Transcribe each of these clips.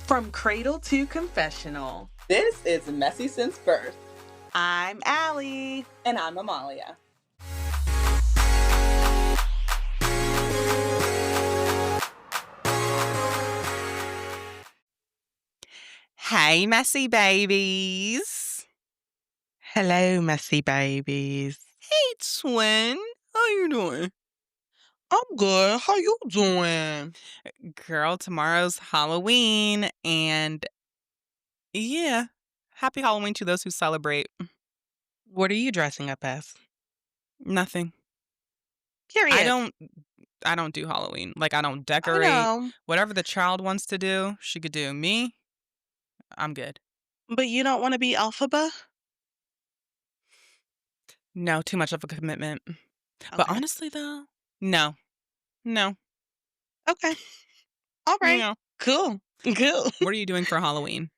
From cradle to confessional, This is Messy Since Birth, I'm Allie. and I'm Amalia. Hey, messy babies. Hello, messy babies. Hey, twin. How you doing? I'm good. How you doing? Girl, tomorrow's Halloween, and yeah, happy Halloween to those who celebrate. What are you dressing up as? Nothing. Period. I don't do Halloween. Like, I don't I decorate. know, Whatever the child wants to do, she could do. Me, I'm good. but you don't want to be Alphaba? No, too much of a commitment. But Okay. honestly, though, no. Okay. All right. No. Cool. Cool. What are you doing for Halloween?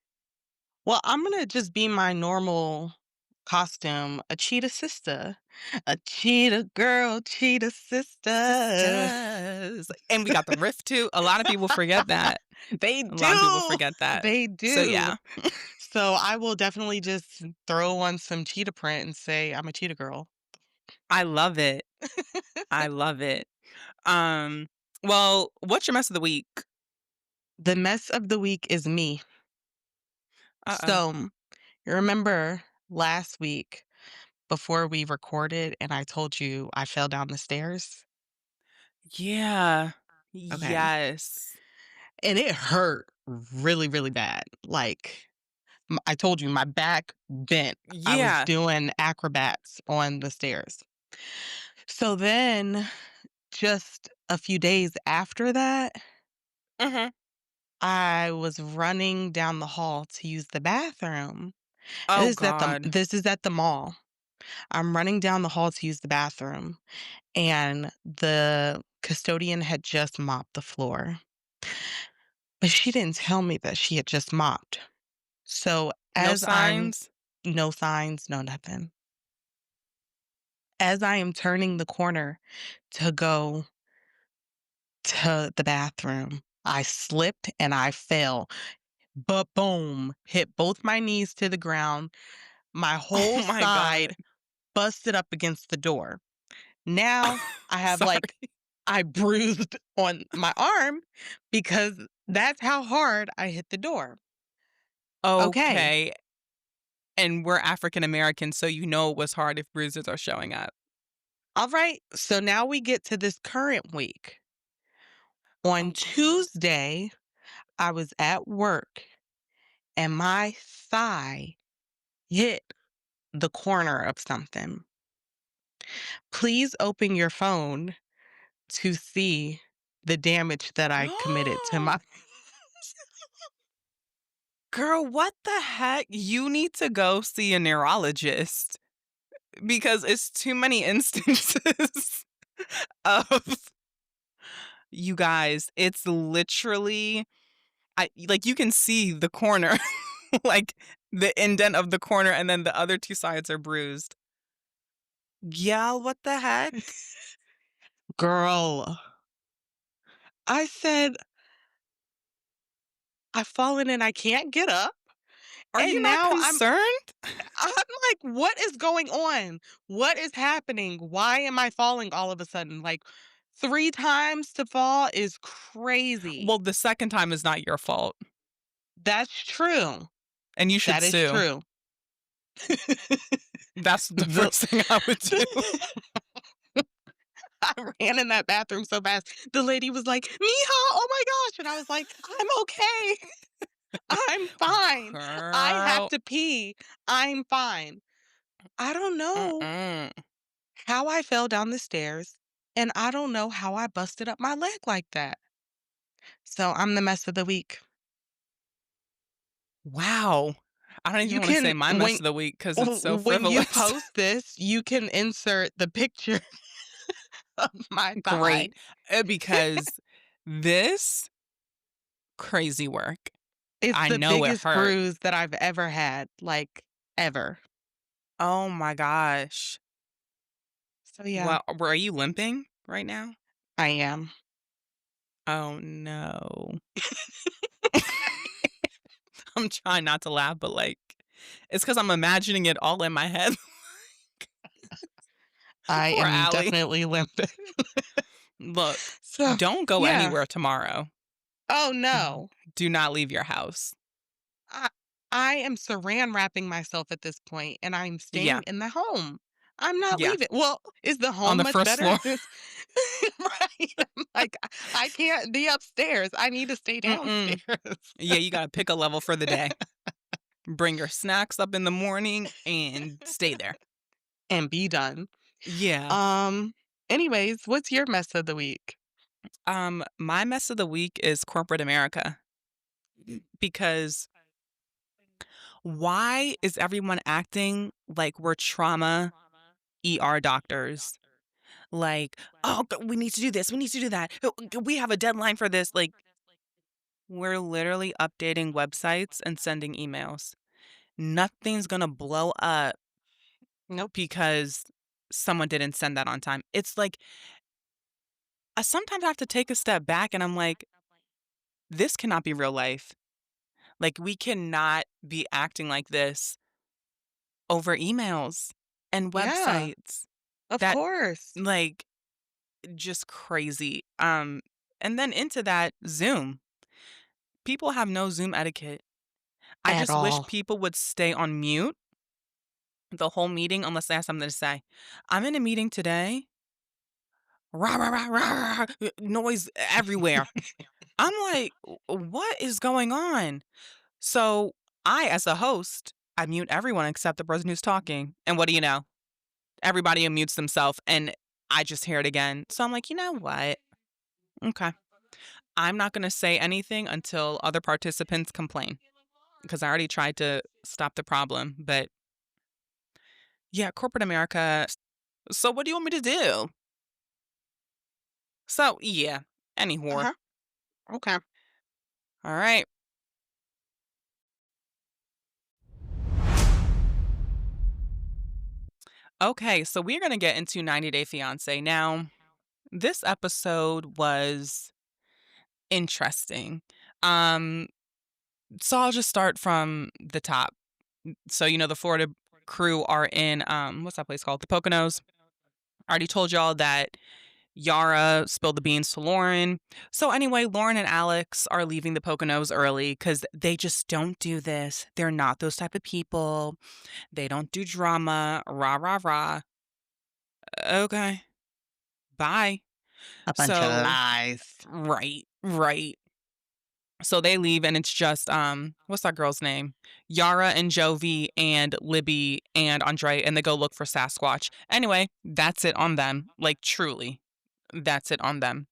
Well, I'm going to just be my normal costume, a cheetah sister. A cheetah girl, cheetah sister. Sisters. And we got the riff too. A lot of people forget that. They A lot of people do. forget that. They do. So yeah, So I will definitely just throw on some cheetah print and say I'm a cheetah girl. I love it. I love it. Well, what's your mess of the week? The mess of the week is me. Uh-oh. So, you remember last week before we recorded and I told you I fell down the stairs? Yeah. Okay. Yes. And it hurt really, really bad. Like, I told you my back bent. I was Yeah. doing acrobats on the stairs. So then, just a few days after that, Mm-hmm. I was running down the hall to use the bathroom. Oh God. This is at the mall. I'm running down the hall to use the bathroom, and the custodian had just mopped the floor. But she didn't tell me that she had just mopped. So No as I'm signs? no signs, no nothing. As I am turning the corner to go to the bathroom, I slipped and I fell. But boom, hit both my knees to the ground. My whole Oh my God. side busted up against the door. Now I have Sorry. I bruised on my arm because that's how hard I hit the door. Okay. Okay. And we're African American, so you know it was hard if bruises are showing up. All right. So now we get to this current week. On Oh God. Tuesday, I was at work and my thigh hit the corner of something. Please open your phone to see the damage that I committed to my. Girl, what the heck? You need to go see a neurologist because it's too many instances of you guys. It's literally you can see the corner, like the indent of the corner, and then the other two sides are bruised. Yeah, what the heck? Girl, I said, I've fallen and I can't get up. Are you And not now concerned? I'm like, what is going on? What is happening? Why am I falling all of a sudden? Like 3 times to fall is crazy. Well, the second time is not your fault, That's true. and you should That is sue. true. That's the The first thing I would do. I ran in that bathroom so fast. The lady was like, Mija, oh my gosh. And I was like, I'm okay. I'm fine. I have Girl. to pee. I'm fine. I don't know Mm-mm. how I fell down the stairs, and I don't know how I busted up my leg like that. So I'm the mess of the week. Wow. I don't even You want to say can my mess of the week because it's so when you frivolous. post this, you can insert the picture of my thigh. Great. Because this crazy work. It's I the know it biggest hurt. bruise that I've ever had, like ever. Oh my gosh. So yeah, Well, are you limping right now? I am. Oh no. I'm trying not to laugh, but, like, it's because 'cause I'm imagining it all in my head. I Poor am Allie. definitely limping. Look, So, don't go yeah. anywhere tomorrow. Oh, Mhm. no. Do not leave your house. I I am Saran wrapping myself at this point, and I'm Yeah, staying in the home. I'm not yeah, leaving. Well, is the on home the much first better floor. since right? I'm like, I can't be upstairs. I need to stay downstairs Mm-mm. Yeah, you gotta pick a level for the day. Bring your snacks up in the morning and stay there. and be done. Yeah. Um, anyways, what's your mess of the week? My mess of the week is corporate America because why is everyone acting like we're trauma ER doctors? Like, oh, we need to do this. We need to do that. We have a deadline for this. Like, we're literally updating websites and sending emails. Nothing's going to blow up Nope. because someone didn't send that on time. It's like, I sometimes have to take a step back and I'm like, this cannot be real life. Like, we cannot be acting like this over emails and Yeah, websites. of That, course. like, just crazy. And then into that, Zoom. People have no Zoom etiquette. I At just wish all. people would stay on mute the whole meeting unless they have something to say. I'm in a meeting today. Rah, rah, rah, rah, rah, noise everywhere. I'm like, What is going on?" So I, as a host, I mute everyone except the person who's talking. And what do you know? Everybody unmutes themselves, and I just hear it again. So I'm like, you know what? Okay. I'm not going to say anything until other participants complain because I already tried to stop the problem. But yeah, corporate America. So what do you want me to do? So yeah, any whore. Uh-huh. Okay. All right. Okay, so we're going to get into 90 Day Fiance. Now, this episode was interesting. Um, so I'll just start from the top. So, the Florida crew are in, what's that place called? The Poconos. I already told y'all that Yara spilled the beans to Lauren. So anyway, Lauren and Alex are leaving the Poconos early because they just don't do this. They're not those type of people. They don't do drama. Rah, rah, rah. Okay. Bye. A bunch of So, lies. right, right. So they leave and it's just what's that girl's name? Yara and Jovi and Libby and Andre and they go look for Sasquatch. Anyway, that's it on them. Like truly. That's it on them.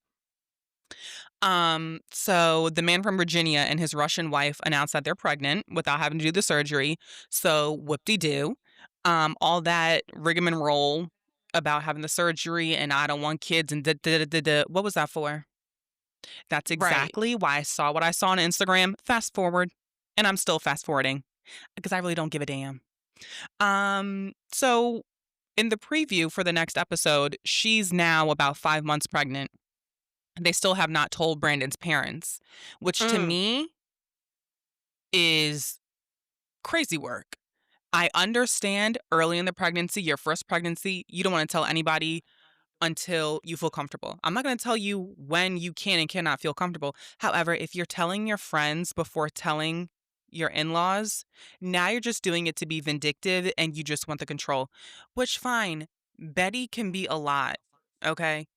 So the man from Virginia and his Russian wife announced that they're pregnant without having to do the surgery. So whoop-de-doo. All that rigmarole about having the surgery and I don't want kids and da da da da da. What was that for? That's Right. exactly why I saw what I saw on Instagram. Fast forward, and I'm still fast forwarding because I really don't give a damn. So in the preview for the next episode, she's now about 5 months pregnant. They still have not told Brandon's parents, which to Mm, me is crazy work. I understand early in the pregnancy, your first pregnancy, you don't want to tell anybody until you feel comfortable. I'm not going to tell you when you can and cannot feel comfortable. However, if you're telling your friends before telling your in laws, now you're just doing it to be vindictive and you just want the control, which fine. Betty can be a lot. Okay.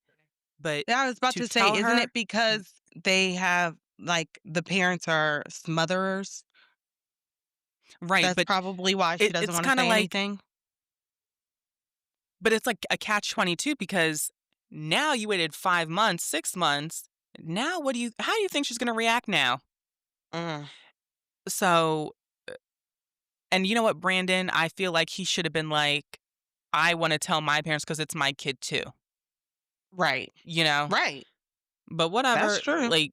But yeah, I was about to to say, tell isn't her, it because they have like the parents are smotherers? right. That's But probably why she doesn't it's want to kind of say like, anything. but it's like a catch 22 because now you waited 5 months, 6 months. Now, how do you think she's going to react now? Mm, So, and you know what, Brandon? I feel like he should have been like, I want to tell my parents because it's my kid too, right. you know? Right. But That's whatever, true. like,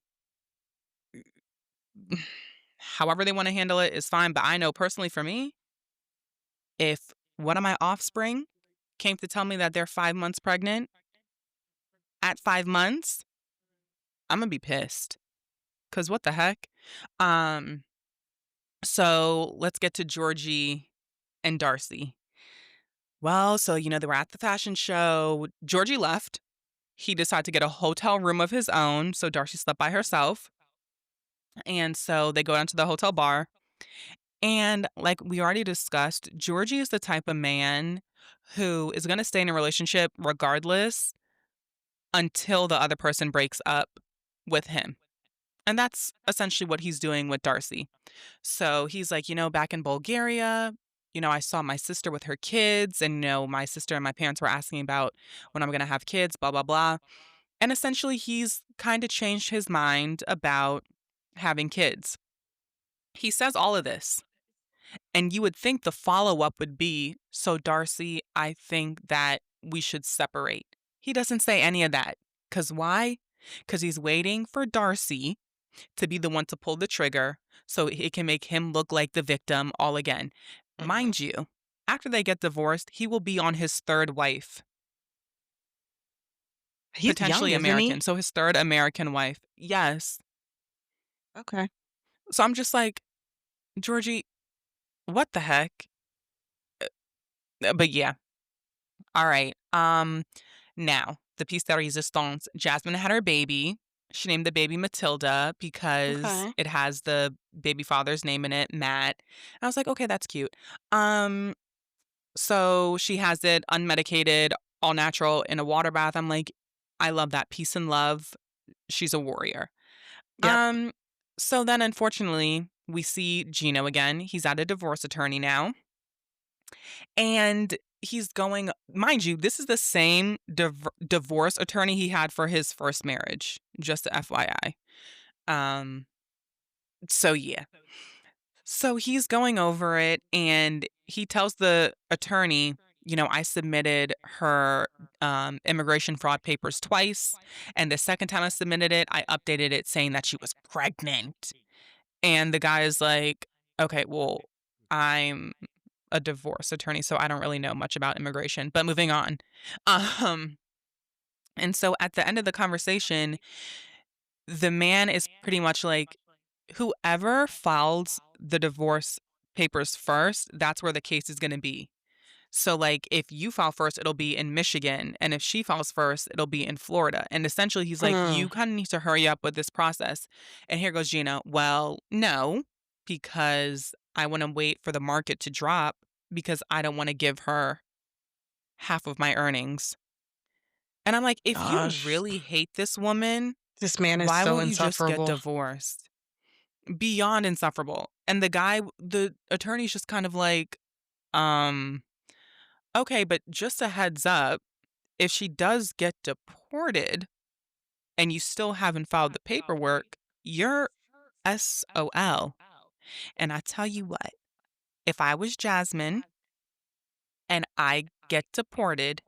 however they want to handle it is fine. But I know personally for me, if one of my offspring came to tell me that they're 5 months pregnant at 5 months, I'm going to be pissed. Because what the heck? Um, So let's get to Georgie and Darcy. Well, so, they were at the fashion show. Georgie left. He decided to get a hotel room of his own. So Darcy slept by herself. And so they go down to the hotel bar. And like we already discussed, Georgie is the type of man who is going to stay in a relationship regardless until the other person breaks up with him. And that's essentially what he's doing with Darcy. So he's like, back in Bulgaria, I saw my sister with her kids, and, my sister and my parents were asking about when I'm going to have kids, blah, blah, blah. And essentially, he's kind of changed his mind about having kids. He says all of this. And you would think the follow up would be, so, Darcy, I think that we should separate. He doesn't say any of that. Because why? Because he's waiting for Darcy to be the one to pull the trigger so it can make him look like the victim all again. Mhm. Mind you, after they get divorced, he will be on his third wife, He's young, potentially isn't American. he? So his third American wife. Yes. Okay. So I'm just like, Georgie, what the heck? But yeah. All right. Now, the piece de resistance. Jasmine had her baby. She named the baby Matilda because Okay. it has the baby father's name in it, Matt. And I was like, okay, that's cute. Um, So she has it unmedicated, all natural in a water bath. I'm like, I love that. Peace and love. She's a warrior. Yep. Um, so then unfortunately, we see Gino again. He's at a divorce attorney now. And he's going, mind you, this is the same divorce attorney he had for his first marriage, just a FYI. So yeah. So he's going over it and he tells the attorney, I submitted her immigration fraud papers twice. And the second time I submitted it, I updated it saying that she was pregnant. And the guy is like, okay, well, I'm a divorce attorney, so I don't really know much about immigration. But moving on. Um, and so at the end of the conversation, the man is pretty much like, whoever files the divorce papers first, that's where the case is going to be. So, like, if you file first, it'll be in Michigan. And if she files first, it'll be in Florida. And essentially, he's like, you Mm. kind of need to hurry up with this process. And here goes Gina. Well, no, because I want to wait for the market to drop because I don't want to give her half of my earnings. And I'm like, if you Gosh, really hate this woman, this man is why so won't you just get insufferable. divorced? Beyond insufferable. And the attorney's just kind of like, um, okay, but just a heads up, if she does get deported and you still haven't filed the paperwork, you're SOL. And I tell you what, if I was Jasmine and I get deported,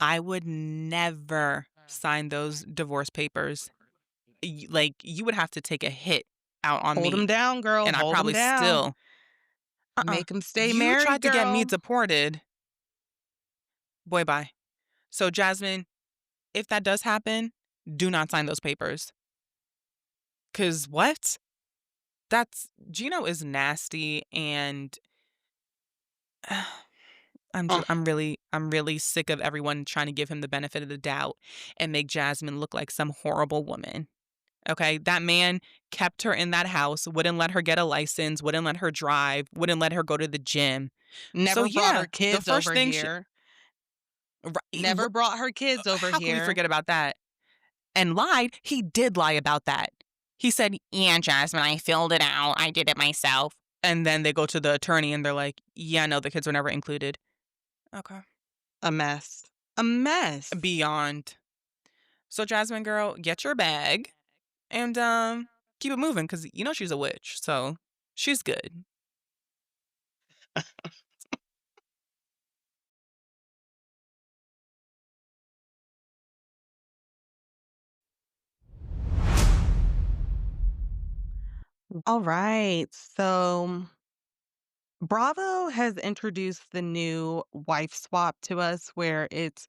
I would never sign those divorce papers. Like, you would have to take a hit out on Hold him me, down, girl. and I Hold him probably down. still uh-uh. Make him stay You married, tried to get me girl. deported. Boy, bye. So, Jasmine, if that does happen, do not sign those papers. Cause what? That's Gino is nasty, and Mm. I'm really sick of everyone trying to give him the benefit of the doubt and make Jasmine look like some horrible woman. Okay, that man kept her in that house, wouldn't let her get a license, wouldn't let her drive, wouldn't let her go to the gym. So Never brought yeah, her the kids first over thing she here. right, Never brought her kids over how can we here. forget about that? And lied, he did lie about that. He said, "Yeah, Jasmine, I filled it out. I did it myself." And then they go to the attorney and they're like, "Yeah, no, the kids were never included." Okay. A mess. A mess. Beyond. So Jasmine girl, get your bag and keep it moving cuz she's a witch. So she's good. All right. So Bravo has introduced the new wife swap to us where it's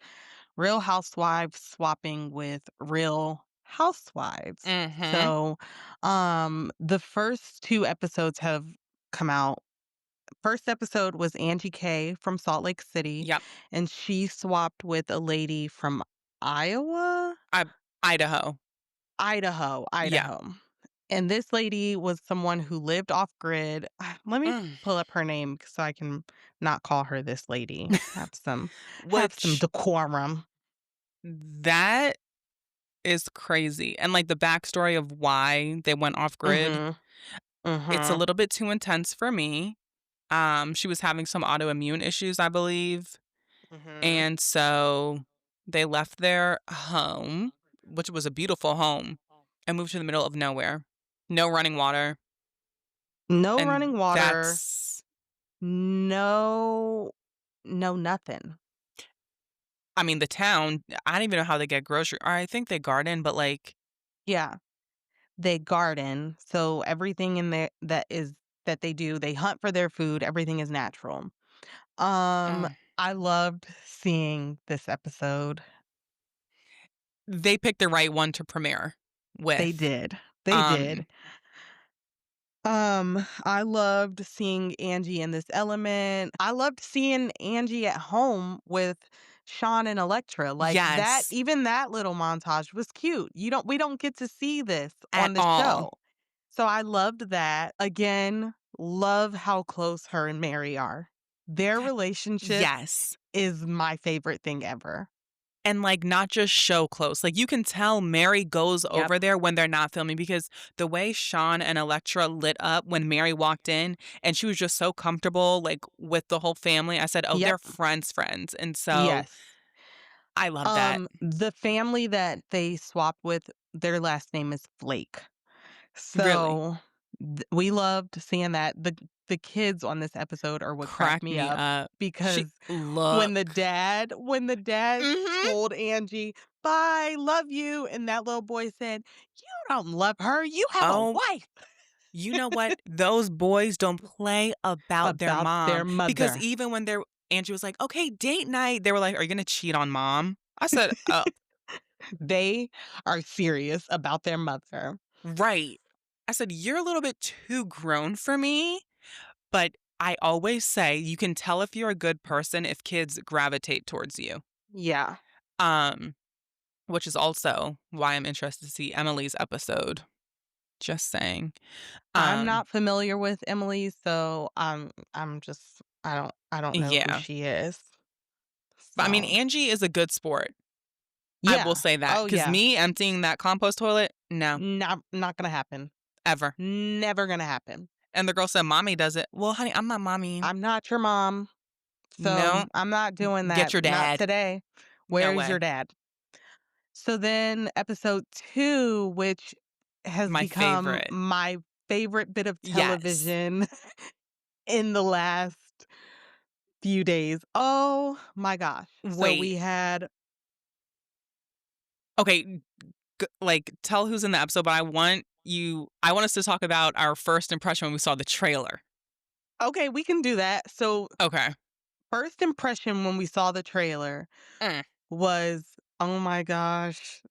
Real Housewives swapping with Real Housewives. Mhm. So, the first 2 episodes have come out. First episode was Angie K from Salt Lake City, Yep. and she swapped with a lady from Iowa? I Idaho. Idaho, Yeah. Idaho. And this lady was someone who lived off grid. Let me Mm. pull up her name so I can not call her this lady. Have some Which decorum. that is crazy. And, like, the backstory of why they went off grid, Mhm. it's a Mhm. little bit too intense for me. She was having some autoimmune issues, I believe, Mhm. and so they left their home, which was a beautiful home, and moved to the middle of nowhere. No running water, No and running water. that's No, no nothing. I mean, the town, I don't even know how they get grocery or I think they garden, but, like, Yeah. They garden, so everything in there that they do, they hunt for their food, everything is natural. Um, uh, I loved seeing this episode. they picked the right one to premiere They with. did. They did. Um, I loved seeing Angie in this element. I loved seeing Angie at home with Sean and Electra. Like that, yes, even that little montage was cute. We don't get to see this at on the all. show. So I loved that. Again, love how close her and Mary are. Their relationship Yes. is my favorite thing ever. And, like, not just show close, like, you can tell Mary goes Yep. over there when they're not filming because the way Sean and Electra lit up when Mary walked in, and she was just so comfortable, like, with the whole family, I said, "Oh, they're Yep. friends," and so Yes. I love that. The family that they swap with, their last name is Flake. Really. So we loved seeing that. The kids on this episode are what cracked Cracked me me up up. She because look. when the dad Mhm. told Angie, "Bye, love you," and that little boy said, "You don't love her. You have a Oh, wife." you know what? Those boys don't play about their About their mom because mother. even when they're Angie was like, "Okay, date night," they were like, "Are you gonna cheat on mom?" I said, "Oh, They are serious about their mother. right." I said, "You're a little bit too grown for me," but I always say you can tell if you're a good person if kids gravitate towards you. Yeah. Um, which is also why I'm interested to see Emily's episode. Just saying. I'm Um, not familiar with Emily, so I don't know who yeah. she is. But I mean, So, Angie is a good sport. I will yeah. say that Oh, because yeah. me emptying that compost toilet, no, Not gonna happen. ever. Never gonna happen. And the girl said, "Mommy does it." Well, honey, I'm not mommy. I'm not your mom, so No, I'm not doing get that. your Not dad. today. No Where's your way. dad? So then episode 2, which has My become favorite. my favorite bit of Yes. television in the last few days. Oh my gosh. So Wait. we had Okay, like, tell who's in the episode, but I want us to talk about our first impression when we saw the trailer. okay, we can do that. So Okay. first impression when we saw the trailer Mm. was, "Oh my gosh,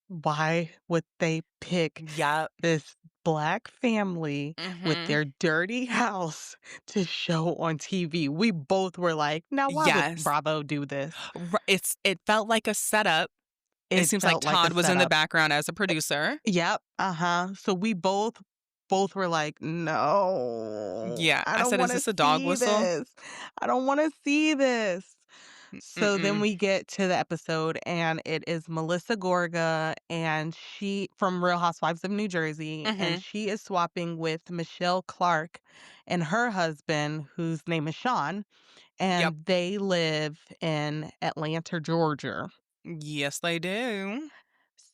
why would they pick Yup. this black family with Mhm. their dirty house to show on TV?" We both were like, "Now why would Yes. Bravo do this?" It felt like a setup. It It seems like felt like a Todd was in the setup. background as a producer. Yep, uh-huh. So we both were like, "No, Yeah. I I don't said, "Is wanna this a dog see whistle?" this. I don't wanna see this." So then Mm-mm. we get to the episode, and it is Melissa Gorga, and she from Real Housewives of New Jersey, and Mhm. she is swapping with Michelle Clark and her husband, whose name is Sean, Yep. and they live in Atlanta, Georgia. Yes, they do.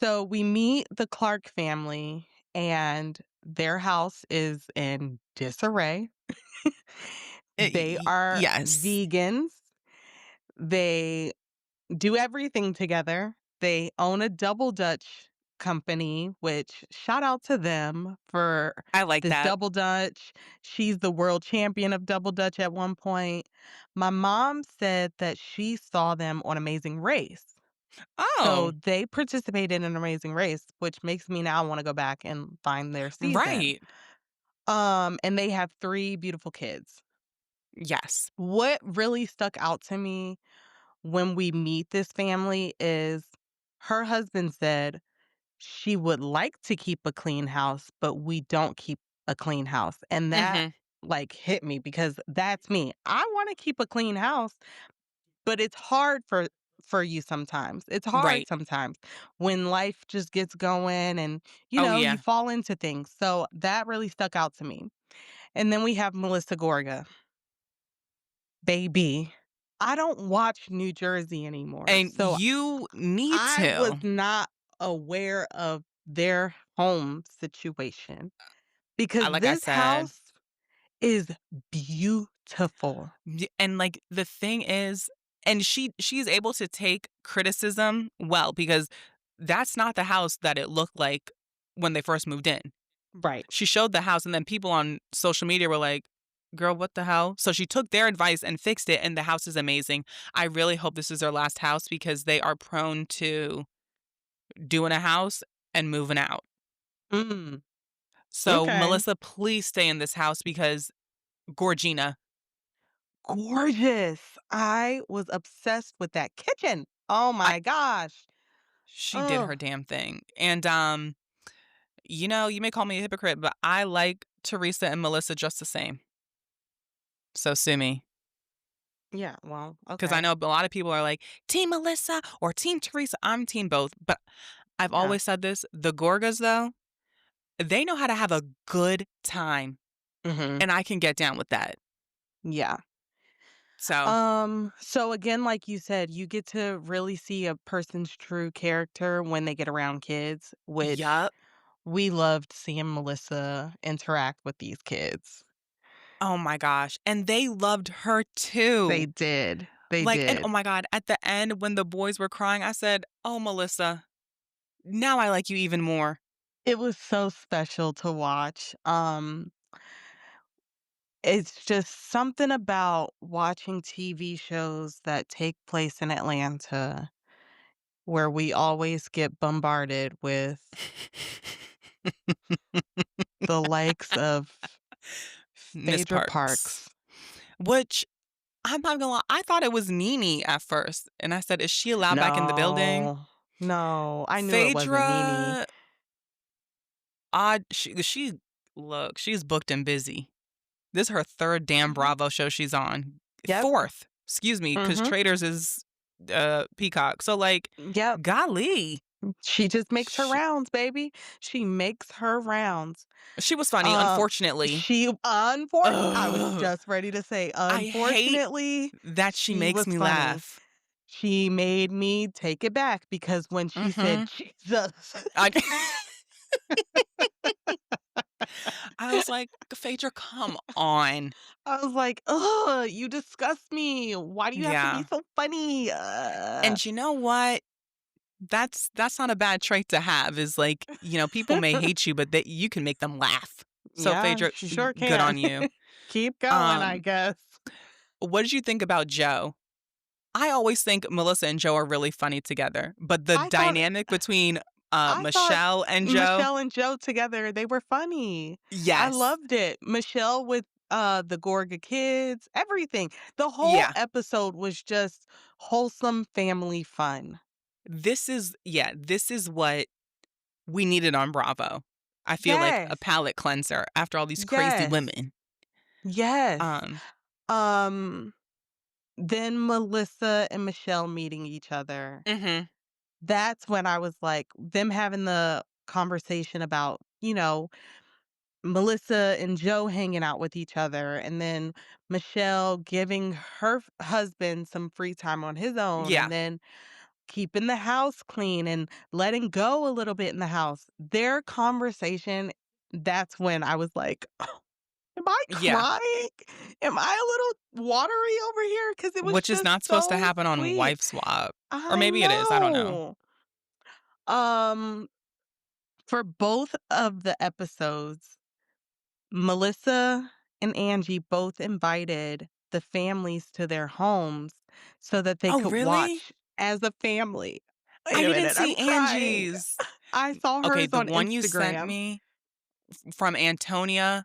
So we meet the Clark family, and their house is in disarray. They are Yes. vegans. They do everything together. They own a double Dutch company, which shout out to them for I like this that. double Dutch. She's the world champion of double Dutch at one point. My mom said that she saw them on Amazing Race. So Oh, they participated in Amazing Race, which makes me now wanna go back and find their season. right. And they have 3 beautiful kids. Yes. What really stuck out to me when we meet this family is her husband said she would like to keep a clean house, but we don't keep a clean house. And that Mhm. like hit me because that's me. I want to keep a clean house, but it's hard for you sometimes. It's hard Right. sometimes when life just gets going and Oh, you yeah. fall into things. So that really stuck out to me. And then we have Melissa Gorga. Baby, I don't watch New Jersey anymore. And So you need I was to. not aware of their home situation because Like I this said, house is beautiful. and, like, the thing is and she's able to take criticism well because that's not the house that it looked like when they first moved in. Right. She showed the house, and then people on social media were like, "Girl, what the hell?" So she took their advice and fixed it, and the house is amazing. I really hope this is their last house because they are prone to doing a house and moving out. Mm, So, okay. Melissa, please stay in this house because Gorgina, Gorgeous. I was obsessed with that kitchen. Oh I my gosh. she did Oh, her damn thing. And you may call me a hypocrite, but I like Teresa and Melissa just the same. So sue me. yeah. Well, Because I okay. know a lot of people are like, Team Melissa or Team Teresa. I'm Team both. But I've Yeah. always said this the Gorgas, though, they know how to have a good time. Hmm. And I can get down with that. Yeah. So, So again, like you said, you get to really see a person's true character when they get around kids, which yup. we loved seeing Melissa interact with these kids. Oh my gosh. And they loved her They too. did. They Like, and oh did. my God, at the end when the boys were crying, I said, Oh, Melissa, now I like you even more. It was so special to watch. It's just something about watching TV shows that take place in Atlanta where we always get bombarded with the likes of Miss Phaedra Parks. Parks. Which I'm not gonna lie, I thought it was Nene at first. And I said, Is she allowed back in the building? No, no, I knew it wasn't Nene. Phaedra, odd. She look, she's booked and busy. This is her third damn Mhm. Bravo show she's on. Yep. Fourth, excuse me, because Mhm. Traders is Peacock. So like, Yep. golly. She just makes her She, rounds, baby. She makes her rounds. she was funny, Um, unfortunately. she I was Ugh, just ready to say, I hate unfortunately, that she she makes was me funny. laugh. She made me take it back because when she said, Mhm. "Jesus," I I was like, Phaedra, come on. I was like, "Ugh, you disgust me. Why do you have to be Yeah. so funny?" And you know what? That's not a bad trait to have is like, people may hate you, but that you can make them laugh. So Yeah, Phaedra, she sure good can. on you. Keep going, I Um, guess. what did you think about Joe? I always think Melissa and Joe are really funny together, but the I thought dynamic between I thought Michelle and Joe, Michelle and Joe together, they were funny. I yes. loved it. Michelle with, the Gorga kids, everything. The whole Yeah. episode was just wholesome family fun. This is what we needed on Bravo. I feel like a Yes. palate cleanser after all these crazy Yes. women. Yes. Um, Um, then Melissa and Michelle meeting each other. mhm. That's when I was like them having the conversation about, Melissa and Joe hanging out with each other, and then Michelle giving her husband some free time on his own, Yeah. and then keeping the house clean and letting go a little bit in the house. Their conversation, that's when I was like, am I Yeah. crying? Am I a little watery over here? Because it was Which is just not supposed to so happen on sweet. Wife Swap. Or I maybe it is, I don't know. know. Um, for both of the episodes, Melissa and Angie both invited the families to their homes so that they Oh, could really? watch as a family. Wait I a didn't minute, see I'm crying. Angie's. I saw Okay, hers the on one you sent Instagram. me from Antonia,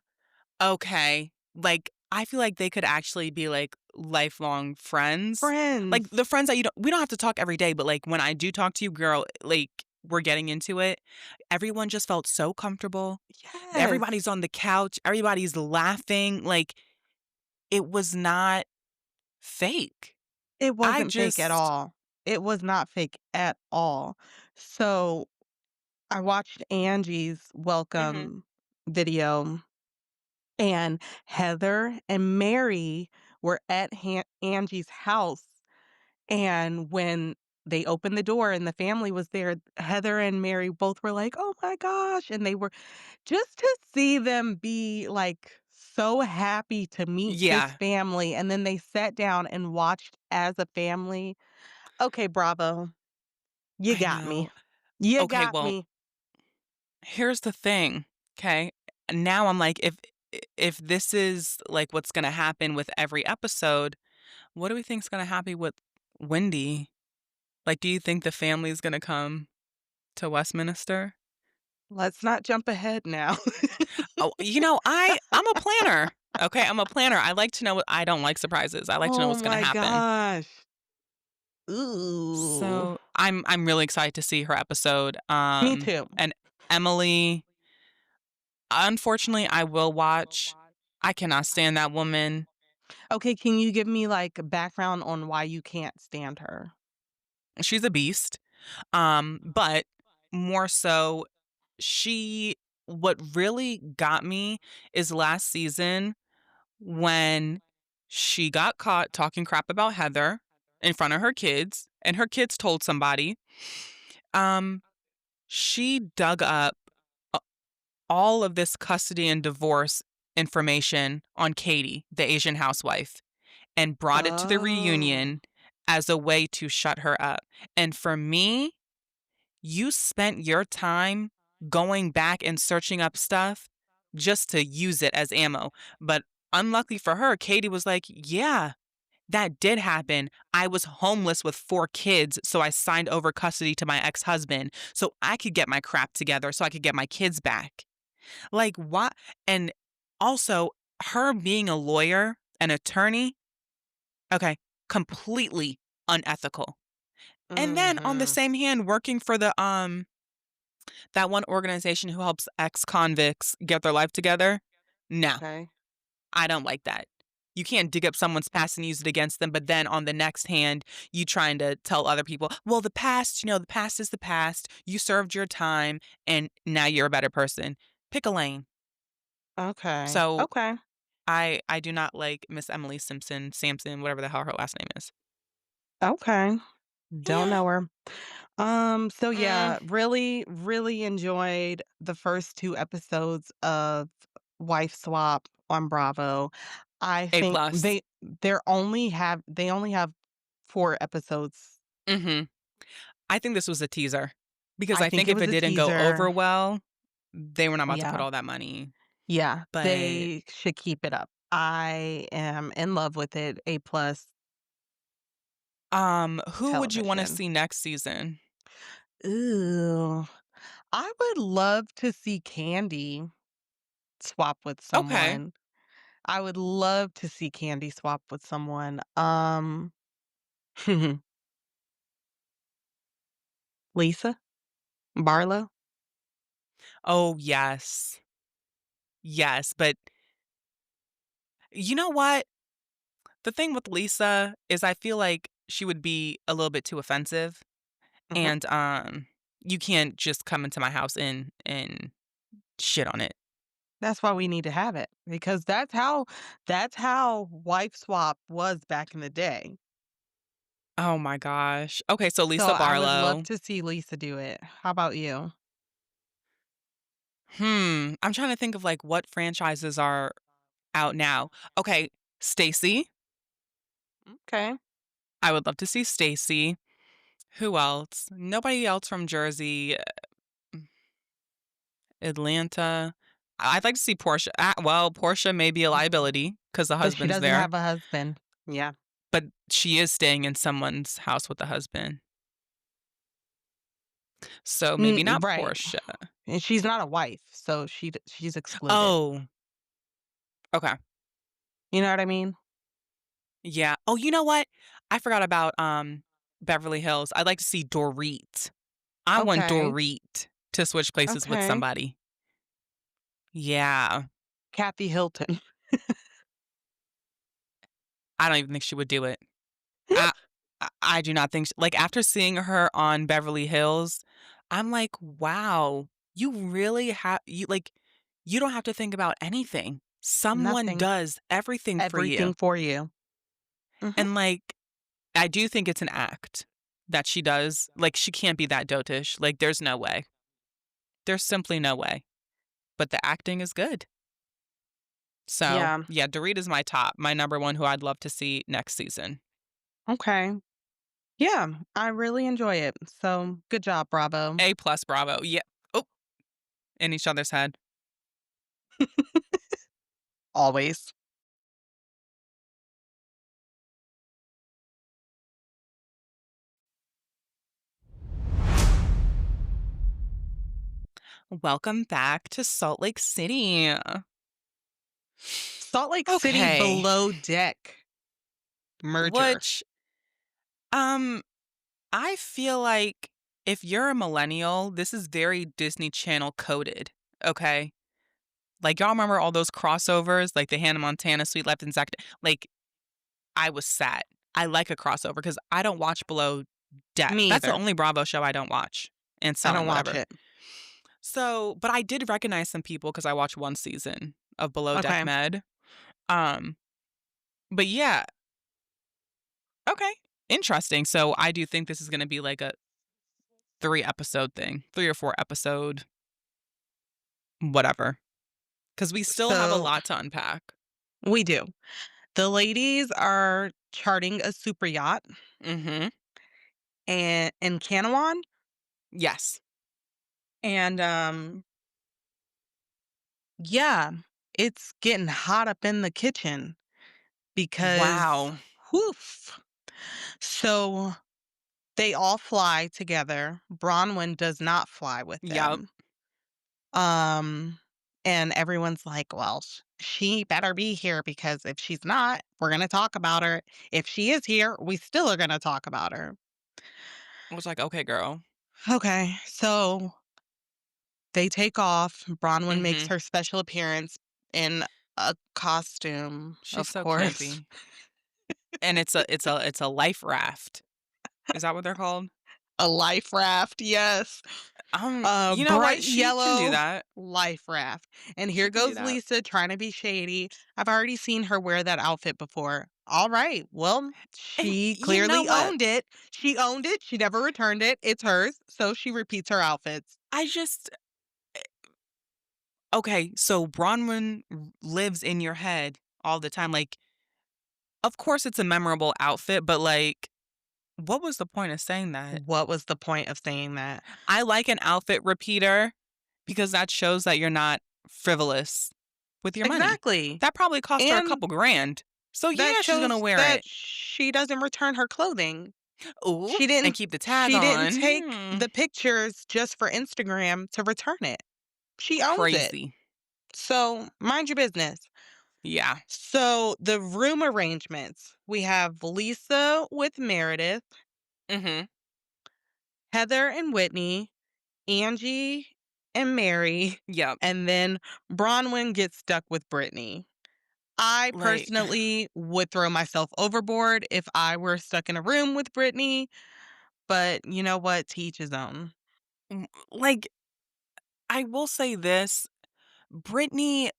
okay. Like, I feel like they could actually be, like, lifelong friends. Like, Friends. the friends that you don't we don't have to talk every day, but, like, when I do talk to you, girl, like, we're getting into it. Everyone just felt so comfortable. Yes. Everybody's on the couch. Everybody's laughing. Like, it was not fake. It I wasn't fake at just all. It was not fake at all. So, I watched Angie's Mhm. welcome video, and Heather and Mary were at Angie's house, and when they opened the door and the family was there, Heather and Mary both were like, "Oh my gosh," and they were just to see them be, like, so happy to meet this yeah, family, and then they sat down and watched as a family. Okay, bravo. You I got me. know. You Okay, got well, me. here's the thing, okay? Now I'm like, if this is, like, what's gonna happen with every episode, what do we think's gonna happen with Wendy? Like, do you think the family's gonna come to Westminster? Let's not jump ahead now. Oh, I'm a planner, okay? I'm a planner. I like to know what I don't like surprises. I like to know Oh what's gonna my happen. gosh. Ooh. So, I'm really excited to see her episode, Me too. and Emily, unfortunately, I will watch. I cannot stand that woman. Okay, can you give me, like, a background on why you can't stand her? She's a beast. But more so, she what really got me is last season when she got caught talking crap about Heather in front of her kids, and her kids told somebody. Um, she dug up a- all of this custody and divorce information on Katie, the Asian housewife, and brought it to the Oh. reunion as a way to shut her up. And for me, you spent your time going back and searching up stuff just to use it as ammo. But unluckily for her, Katie was like, yeah, that did happen. I was homeless with 4 kids, so I signed over custody to my ex husband so I could get my crap together so I could get my kids back. Like, what? And also, her being a lawyer, an attorney, okay, completely unethical. And then on the Mhm. same hand, working for that one organization who helps ex-convicts get their life together? No, Okay. I don't like that. You can't dig up someone's past and use it against them, but then on the next hand, you trying to tell other people, "Well, the past, the past is the past. You served your time, and now you're a better person." Pick a lane. Okay. So, Okay. I do not like Miss Emily Sampson, whatever the hell her last name is. Okay. Don't Yeah. know her. So Mm, yeah, really, really enjoyed the first 2 episodes of Wife Swap on Bravo. I A think plus. they only have 4 episodes. Mhm. I think this was a teaser because I I think think it if was it a didn't go over teaser. well, they were not about to put Yeah. all that money. Yeah, But, they should keep it up. I am in love with it. A plus who would you wanna television. see next season? Ooh, I would love to see Candy swap with Okay. someone. I would love to see Candy swap with someone. Lisa Barlow. Oh, yes. Yes, but you know what? The thing with Lisa is I feel like she would be a little bit too offensive, Mhm. and, you can't just come into my house and shit on it. That's why we need to have it because that's how wife swap was back in the day. Oh my gosh. Okay, so So Lisa I would love Barlow. to see Lisa do it. How about you? I'm trying to think of, like, what franchises are out now. Okay, Stacy. Okay. I would love to see Stacy. Who else? Nobody else from Jersey, Atlanta. I'd like to see Portia. Well, Portia may be a Mhm. liability because the But she husband's doesn't there, have a husband. Yeah. but she is staying in someone's house with the husband. So maybe not Right. Portia. And she's not a wife, so she's excluded. Oh, okay. You know what I mean? Yeah. Oh, you know what? I forgot about, Beverly Hills. I'd like to see Dorit. I want Okay. Dorit to switch places with Okay. somebody. Yeah. Kathy Hilton. I don't even think she would do it. I I do not think sh like, after seeing her on Beverly Hills, I'm like, "Wow, you really have you like, you don't have to think about anything. Someone Nothing. does everything for Everything you." for you. Mhm. And, like, I do think it's an act that she does. Like, she can't be that dotish. Like, there's no way. There's simply no way. But the acting is good. So, Yeah. yeah, Dorit is my top, my number 1 who I'd love to see next season. Okay. Yeah, I really enjoy it. So, good job, Bravo. A plus bravo. Yeah. Oh, in each other's head. Always. Welcome back to Salt Lake City. Salt Lake City Okay. Below Deck merger. Which, um, I feel like if you're a millennial, this is very Disney Channel coded. Okay. Like, y'all remember all those crossovers, like the Hannah Montana, Sweet Life and Zack? Like, I was sad. I like a crossover because I don't watch Below Deck. Me That's the either. only Bravo show I don't watch. And I some, don't watch whatever. it. So, but I did recognize some people because I watched one season of Below Deck Okay. Med. Um, but yeah, okay, interesting. So I do think this is going to be like a 3 episode thing, 3 or 4 episode, whatever. Because we still have a So, lot to unpack. we do. The ladies are charting a super yacht Mm-hmm. and in Canawan, Yes. and yeah, it's getting hot up in the kitchen because Wow. whoof. So they all fly together. Bronwyn does not fly with Yep. them. Um, and everyone's like, "Well, she better be here because if she's not, we're gonna talk about her. If she is here, we still are gonna talk about her." I was like, okay, girl. Okay, so they take off. Bronwyn makes Mm-hmm. her special appearance in a costume, She's of so course. campy. And it's a life raft. Is that what they're called? A life raft, yes. A You know what? bright She can do yellow that. life raft. And She here can do goes that. Lisa trying to be shady. I've already seen her wear that outfit before. All right. Well, And she you know clearly what? owned it. She owned it. She never returned it. It's hers. So she repeats her outfits. I just okay, so Bronwyn lives in your head all the time. Like, of course it's a memorable outfit, but like, what was the point of saying that? What was the point of saying that? I like an outfit repeater because that shows that you're not frivolous with your money. Exactly. That probably cost her a And couple grand. So that yeah, she's gonna shows wear that it. she doesn't return her clothing. Ooh, She and didn't keep the tag she didn't on. take the pictures just for Instagram to return it. She owns it. Crazy. So, mind your business. Yeah. So, the room arrangements, we have Lisa with Meredith, Mhm. Heather and Whitney, Angie and Mary, Yep. and then Bronwyn gets stuck with Brittany. I Like personally would throw myself overboard if I were stuck in a room with Brittany, but you know what? To each his own. like I will say this, Britney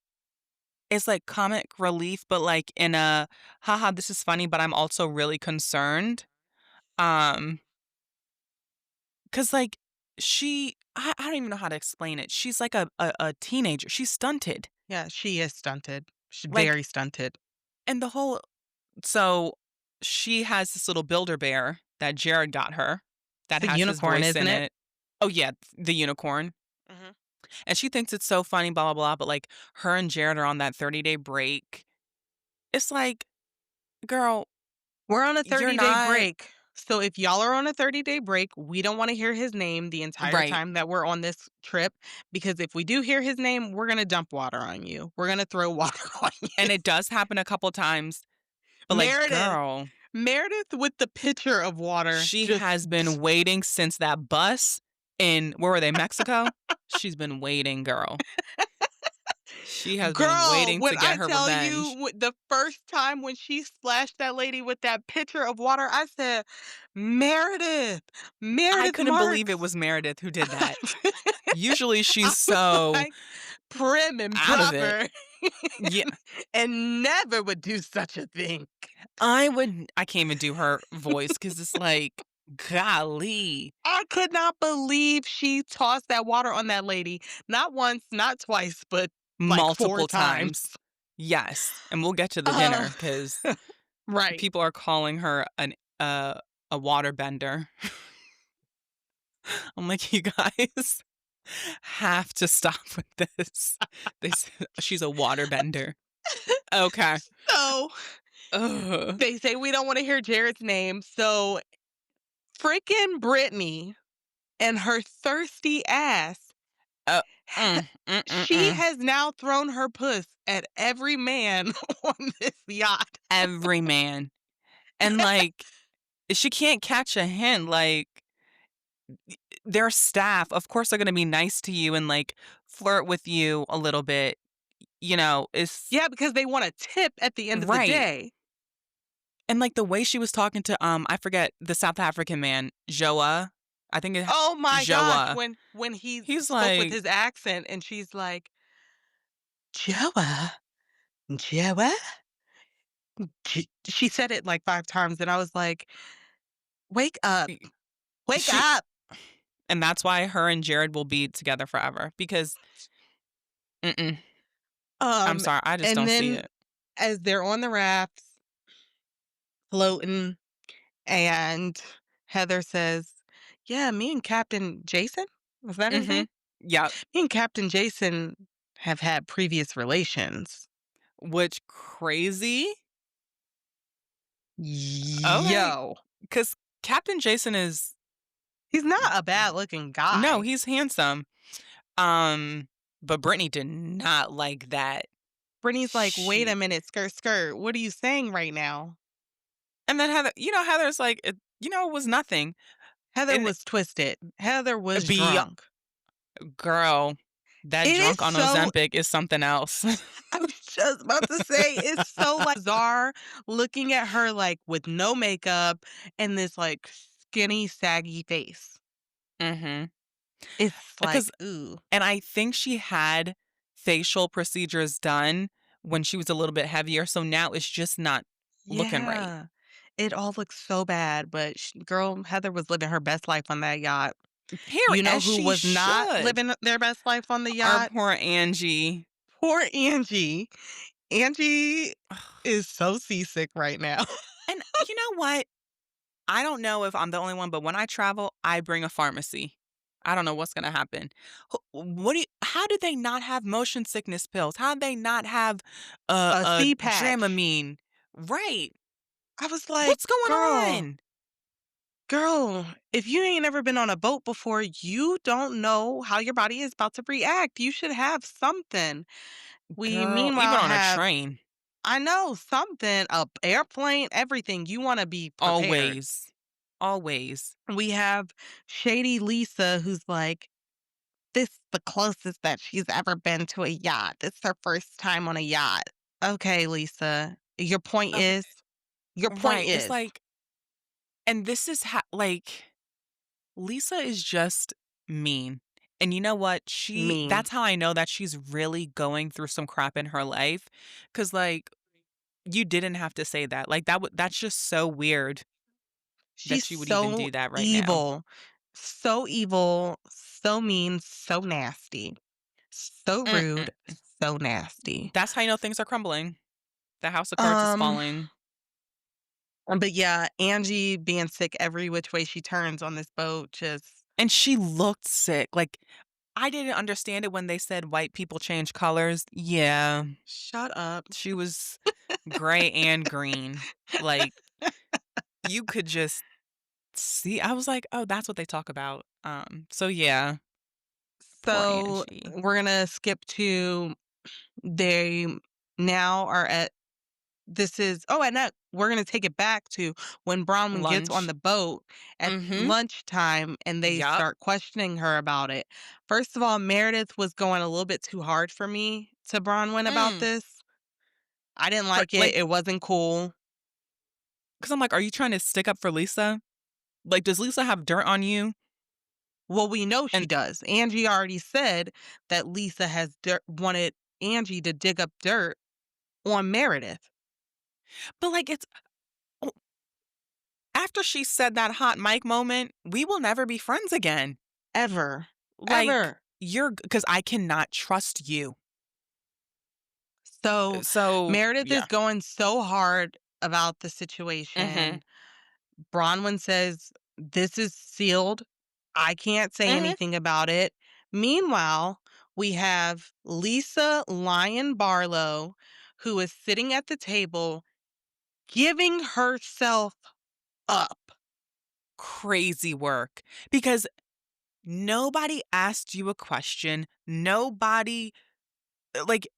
is like comic relief, but like in a haha, this is funny, but I'm also really concerned. Um, cause like I don't even know how to explain it. She's like a teenager. She's stunted. Yeah, she is stunted. She's Like very stunted. and the whole so she has this little builder bear that Jared got her that It's a has his unicorn, voice isn't in it? it. Oh yeah, the unicorn. Mhm. And she thinks it's so funny, blah blah blah. But like her and Jared are on that 30-day break. It's like, girl, We're on a you're 30-day not break. So if y'all are on a 30-day break, we don't wanna hear his name the entire Right. time that we're on this trip, because if we do hear his name, we're gonna dump water on you. We're gonna throw water on you. And it does happen a couple times, but, like, Meredith girl, Meredith with the pitcher of water, she just has been waiting since that bus in where were they, Mexico? She's been waiting, girl. She has been girl, waiting when to get I her tell you revenge. the first time when she splashed that lady with that pitcher of water, I said, "Meredith, I Meredith couldn't believe it Marks." was Meredith who did that. Usually, I she's was so like, prim and out of it. proper, Yeah, and never would do such a thing. I can't even do her voice because it's like, golly, I could not believe she tossed that water on that lady. Not once, not twice, but like 4 multiple times. times. Yes, and we'll get to the Uh, dinner because right. people are calling her a water bender. I'm like, "You guys have to stop with this." They said she's a water bender. Okay. So Ugh. they say we don't want to hear Jared's name. So freaking Brittany and her thirsty ass, Uh, ha- she mm. has now thrown her puss at every man on this yacht. Every man. And, like, she can't catch a hint, like, their staff, of course, they're gonna be nice to you and, like, flirt with you a little bit, it's Yeah, because they want a tip at the end of the right. day. And, like, the way she was talking to, I forget the South African man, Joa, I think it Oh my gosh, Joa. when he He's spoke with like his accent and she's like, "Joa, Joa?" She said it like 5 times and I was like, "Wake up. e Wake she up." and that's why her and Jared will be together forever because mm-mm, I'm Um, sorry, I just and don't see then it. as they're on the rafts floating and Heather says, "Yeah, me and Captain Jason?" Was that his name? Mhm. Yep. "Me and Captain Jason have had previous relations." Which crazy? Okay, Yo, because Captain Jason is he's not a bad-looking no, guy. he's handsome. Um, but Brittany did not like that. Brittany's like, "Wait a She minute, skirt, skirt. What are you saying right now?" and then Heather's like, it was nothing. Heather And was twisted. Heather was be drunk. girl, that It is drunk on so Ozempic is something else. I was just about to say, it's so, like, bizarre looking at her, like, with no makeup and this, like, skinny, saggy face. Mhm. It's Because like, ooh. and I think she had facial procedures done when she was a little bit heavier, so now it's just not looking right. Yeah. It all looks so bad, but girl, Heather was living her best life on that yacht. Here, You know as who she was not should. living their best life on the Our yacht? poor Angie. Poor Angie. Angie is so seasick right now. And you know what? I don't know if I'm the only one, but when I travel, I bring a pharmacy. I don't know what's gonna happen. How do they not have motion sickness pills? How do they not have A a sea patch. Dramamine? Right. I was like, What's going girl, on? girl, if you ain't never been on a boat before, you don't know how your body is about to react. You should have something. We Girl, even meanwhile on a have, train. I know, something, a airplane, everything. You want to be prepared. Always. Always. We have Shady Lisa, who's like, this is the closest that she's ever been to a yacht. This is her first time on a yacht. Okay, Lisa. Okay. Your point Right. It's is like, and this is how, like, Lisa is just mean. And you know what? mean. That's how I know that she's really going through some crap in her life. Cause, like, you didn't have to say that. Like, that's just so weird She's that you would even so do that right now. evil. So evil, so mean, so nasty. So rude, Mm-mm. so nasty. That's how you know things are crumbling. The house of cards is Um, falling. but yeah, Angie being sick every which way she turns on this boat, just And she looked sick. Like, I didn't understand it when they said white people change colors. Yeah, shut up. she was gray and green. Like, you could just See, I was like, "Oh, that's what they talk about." So yeah, poor So Angie. we're gonna skip to they now are at this is oh, and that we're gonna take it back to when Bronwyn gets on Lunch. the boat at Mhm. lunchtime and they Yup. start questioning her about it. First of all, Meredith was going a little bit too hard for me to Bronwyn about Mm. this. I didn't For like it. like, It wasn't cool. because 'cause I'm like, "Are you trying to stick up for Lisa? Like, does Lisa have dirt on you?" Well, we know she And does. Angie already said that Lisa has wanted Angie to dig up dirt on Meredith. but, like, it's oh, after she said that hot mic moment, we will never be friends again. Ever. Like, Ever. because I cannot trust you. So So, Meredith is yeah. going so hard about the Mhm. situation. Bronwyn says, "This is sealed. I can't say Mhm. anything about it." Meanwhile, we have Lisa Lyon Barlow, who is sitting at the table giving herself up. Crazy work because nobody asked you a question. Nobody like,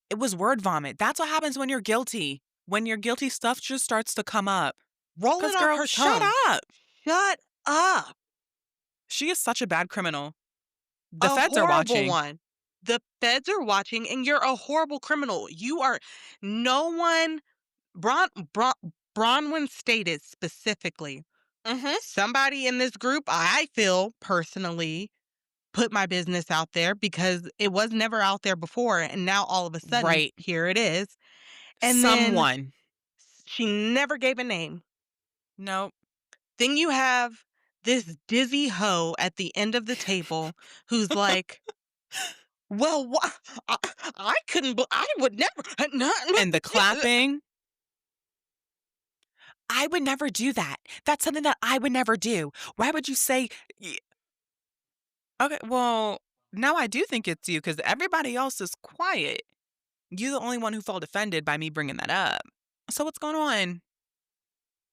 it was word vomit. That's what happens when you're guilty. When you're guilty, stuff just starts to come up. Roll 'Cause it off girl, her shut tongue. up. Shut up. She is such a bad criminal. The A feds are horrible watching. one. The feds are watching, and you're a horrible criminal. You are no one Bronwyn stated specifically, Mhm. somebody in this group, I feel personally, put my business out there because it was never out there before, and now all of a sudden, Right. here it is. And then Someone. she never gave a name. Nope. Then you have this dizzy hoe at the end of the table who's like, "Well, I, I couldn't. I would never. And the clapping, I would never do that. That's something that I would never do. Why would you say y okay, well, now I do think it's you because everybody else is quiet. You're the only one who felt offended by me bringing that up. So what's going on?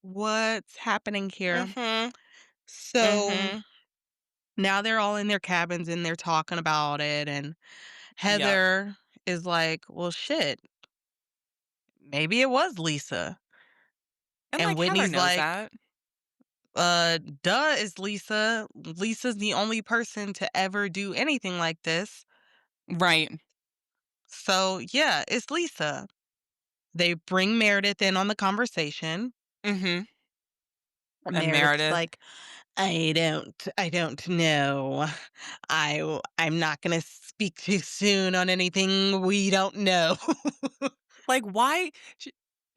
What's happening here?" Mhm. So Mhm. now they're all in their cabins and they're talking about it. And Yep. Heather is like, "Well, shit, maybe it was Lisa." And, And like, Heather Whitney's knows like, that. duh, is Lisa. Lisa's the only person to ever do anything like this. Right. So, yeah, it's Lisa." They bring Meredith in on the conversation. Mhm. And Meredith's Meredith, like, I don't know. I'm not gonna speak too soon on anything we don't know." like, why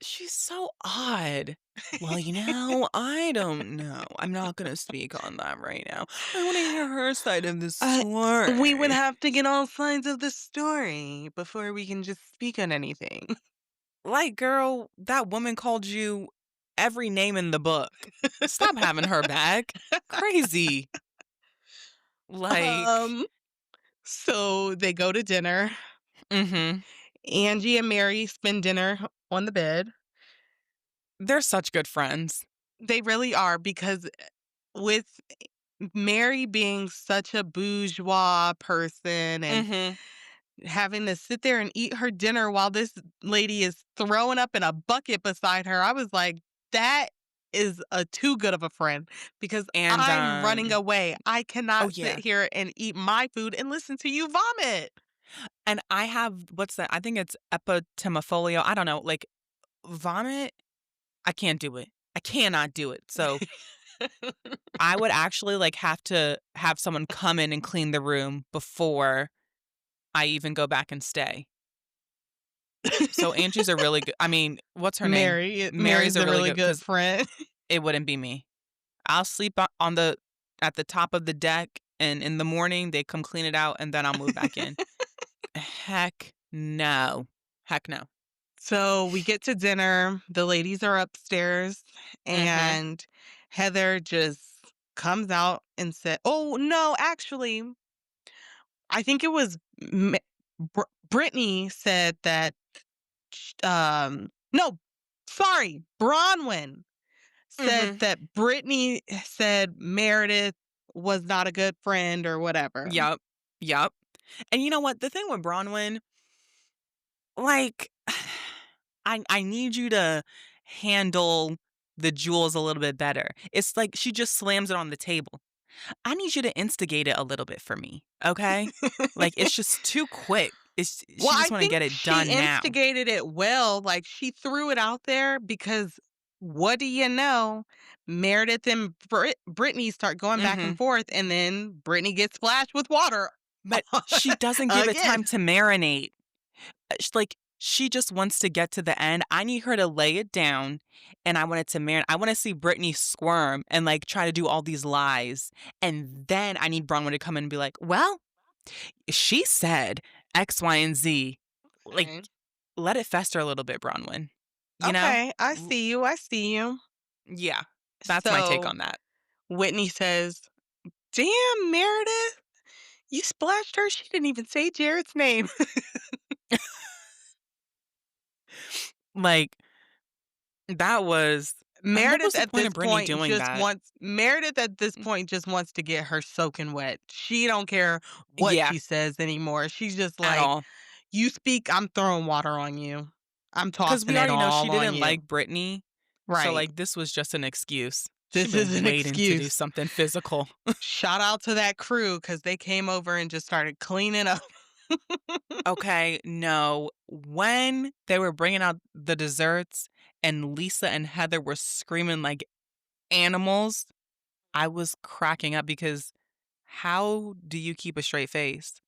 she's so odd. "Well, I don't know. I'm not gonna speak on that right now. I wanna hear her side of the Uh, we would story." have to get all sides of the story before we can just speak on anything. Like, girl, that woman called you every name in the book. Stop having her back. Crazy. Like, Um, so they go to dinner. mhm. Angie and Mary spend dinner on the bed. They're such good friends. They really are because with Mary being such a bourgeois person and Mhm. having to sit there and eat her dinner while this lady is throwing up in a bucket beside her, I was like, that is a too good of a friend because And, I'm running away. I oh, cannot sit yeah. here and eat my food and listen to you vomit. And I have what's that? I think it's epitymophobia. I don't know, like, vomit, I can't do it. I cannot do it. So, I would actually, like, have to have someone come in and clean the room before I even go back and stay. So, Angie's a really good I mean, what's her name? Mary's Mary's a a really really good good because friend. it wouldn't be me. I'll sleep on the at the top of the deck, and in the morning, they come clean it out, and then I'll move back in. Heck no. Heck no. So we get to dinner. The ladies are upstairs, Mhm. and Heather just comes out and said, "Oh no, actually, I think it was Brittany said that. No, sorry, Bronwyn said Mhm. that Brittany said Meredith was not a good friend or whatever. Yup. Yup. And you know what? The thing with Bronwyn, like, I need you to handle the jewels a little bit better. It's like she just slams it on the table. I need you to instigate it a little bit for me, okay? Like, it's just too quick. Well, She just I wanna think get it she done now. instigated it well, like, she threw it out there because what do you know? Meredith and Brittany start going back and Mhm. forth, and then Brittany gets splashed with water But she doesn't give it again. time to marinate. She just wants to get to the end. I need her to lay it down, and I want it to marinate. I wanna see Brittany squirm and, like, try to do all these lies, and then I need Bronwyn to come in and be like, "Well, she said X, Y, and Z." Like, Okay. let it fester a little bit, Bronwyn, you know? Okay, I L see you, I see you. Yeah, that's my take So, on that. Whitney says, "Damn, Meredith, you splashed her, she didn't even say Jared's name." Like, that was what was Meredith the at point this of Brittany point doing just that? wants Meredith at this Mm, point just wants to get her soaking wet. She don't care what yeah, she says anymore. She's just at like, all. "You speak, I'm throwing water on you. I'm Because tossing we it already know all she on didn't you." like Brittany, so, Right. like, this was just an excuse. She'd This is been an waiting to do excuse. something physical. Shout out to that crew because they came over and just started cleaning up. Okay, no, when they were bringing out the desserts and Lisa and Heather were screaming like animals, I was cracking up because how do you keep a straight face?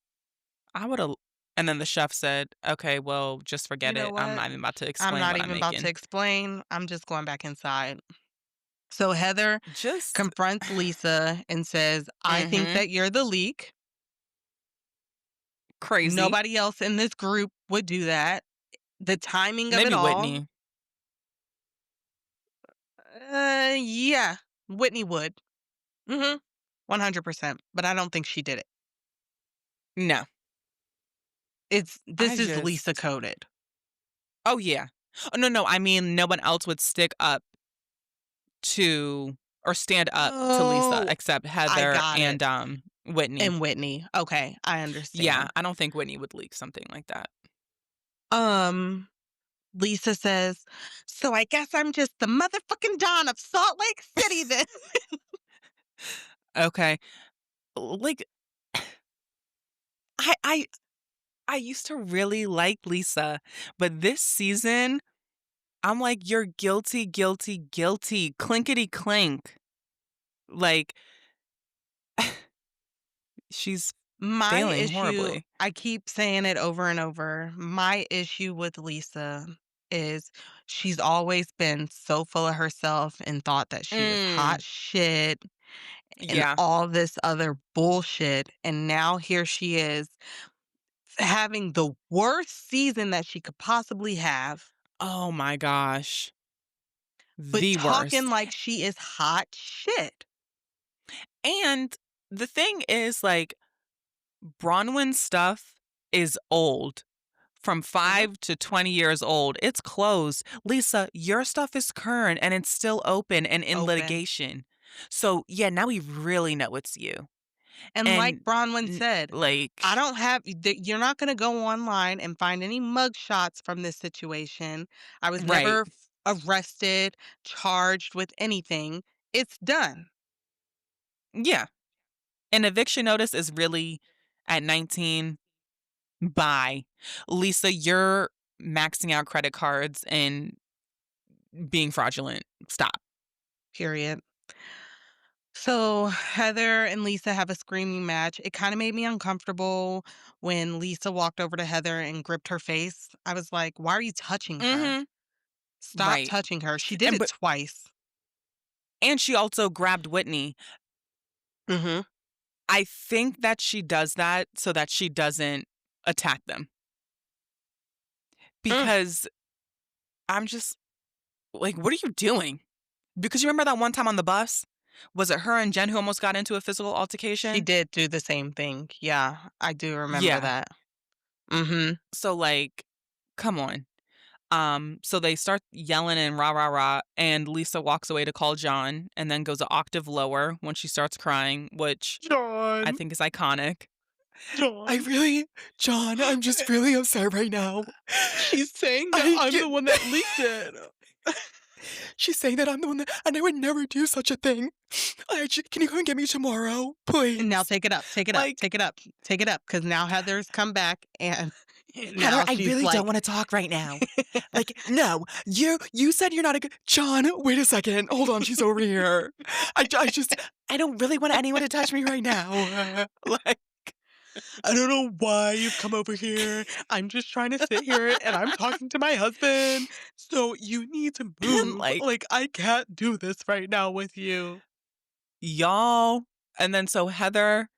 I would've and then the chef said, "Okay, well, just You forget know it. I'm what? not even about to I'm explain not what I'm even about to making." explain. I'm just going back inside. So Heather Just confronts Lisa and says, "I think Mhm. that you're the leak. Crazy. Nobody else in this group would do that. The timing of it Maybe all." Whitney. Yeah, Whitney would. 100%, but I don't think she did it. No. I This is Lisa just coded. Oh, yeah. Oh, no, no, I mean, no one else would stick up to or stand up to Lisa Oh, except I Heather got it. and, Whitney. And Whitney. Okay, I Yeah, understand. I don't think Whitney would leak something like that. Um, Lisa says, "So I guess I'm just the motherfucking Don of Salt Lake City then." Okay. Like, I I I used to really like Lisa, but this season, I'm like, "You're guilty, guilty, guilty, clinkety clink." Like, she's My failing issue, horribly. I keep saying it over and over. My issue with Lisa is she's always been so full of herself and thought that she was Mm, hot shit and yeah. all this other bullshit. And now here she is having the worst season that she could possibly have, Oh my gosh. but The talking worst. like she is hot shit. And the thing is, like, Bronwyn's stuff is old. From Mhm. 5 to 20 years old. It's closed. Lisa, your stuff is current and it's still open and in Open. litigation. So, yeah, now we really know it's you. And like And Bronwyn n said, I like don't have you're not gonna go online and find any mug shots from this situation. I was right. never arrested, charged with anything. It's done. Yeah. An eviction notice is really at 19, bye. Lisa, you're maxing out credit cards and being fraudulent. Stop. Period. So Heather and Lisa have a screaming match. It kind of made me uncomfortable when Lisa walked over to Heather and gripped her face. I was like, why are you touching her? Mhm. Stop Right. touching her. She did And it but twice. and she also grabbed Whitney. Hmm. I think that she does that so that she doesn't attack them Mm. because I'm just like, "What are you doing?" Because you remember that one time on the bus? Was it her and Jen who almost got into a physical She altercation? did do the same thing. Yeah, I do remember Yeah. that. Mhm. So, like, come on. So they start yelling and rah, rah, rah, and Lisa walks away to call John and then goes an octave lower when she starts crying, which I John, think is iconic. I John. really John, I'm just really upset right now. She's saying that I I'm get the one that leaked it. She's saying that I'm the one that and I would never do such a thing. Can you come and get me tomorrow, And now please? take it up, take it up, Like, take it up, take it up, because now Heather's come back and Heather, now I she's really don't like, wanna talk right now. Like, no, you said you're not a good John, wait a second. Hold on, she's over here. I don't really want anyone to touch me right now. Like, I don't know why you've come over here. I'm just trying to sit here and I'm talking to my husband. So you need to and move. like, Like, I can't do this right now with you. y'all. And then so Heather,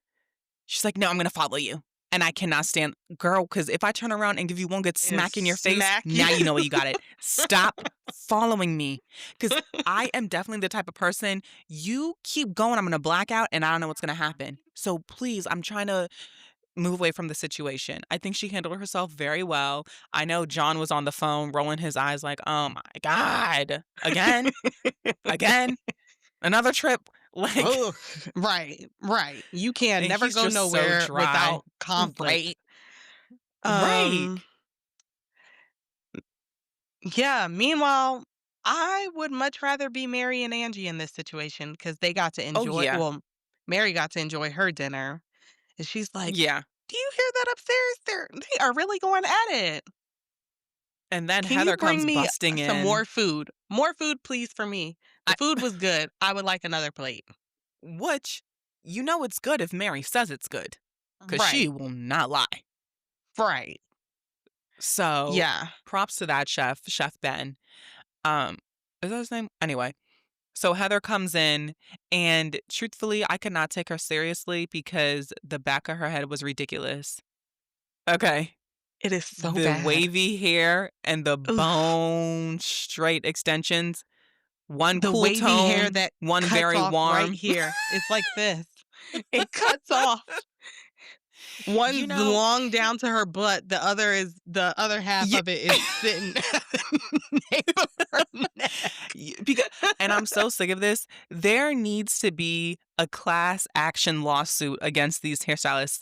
she's like, "No, I'm gonna follow you." And I cannot stand girl, because if I turn around and give you one good And smack in your face, smack you. now you know you got it. Stop following me. Because I am definitely the type of person, you keep going, I'm gonna black out and I don't know what's gonna happen. So please, I'm trying to move away from the situation. I think she handled herself very well. I know John was on the phone rolling his eyes like, "Oh my God. Again? Again? Another trip?" Like, Ugh. Right, right. You can and never he's go just so nowhere dry. without conflict. Right. Right. Um, yeah, meanwhile, I would much rather be Mary and Angie in this situation because they got to Oh, enjoy, yeah. well, Mary got to enjoy her dinner. And she's like, Yeah. "Do you hear that upstairs? They are really going at it. And then Can you Heather bring comes me busting some in. more food? More food, please, for me. The I food was good. I would like another plate." which, you know it's good if Mary says it's good, because she Right, will not lie. right. So, Yeah, props to that chef, Chef Ben. Um, is that his name? Anyway, so Heather comes in, and truthfully, I could not take her seriously because the back of her head was ridiculous. Okay. it is so The bad. wavy hair and the Ugh. bone straight extensions, one The cool wavy hair tone, that one cuts very off right warm. here. It's like this. It cuts off. You One's know, long down to her butt, the other half yeah. of it is sitting at the nape of her neck. Because, and I'm so sick of this. There needs to be a class action lawsuit against these hairstylists.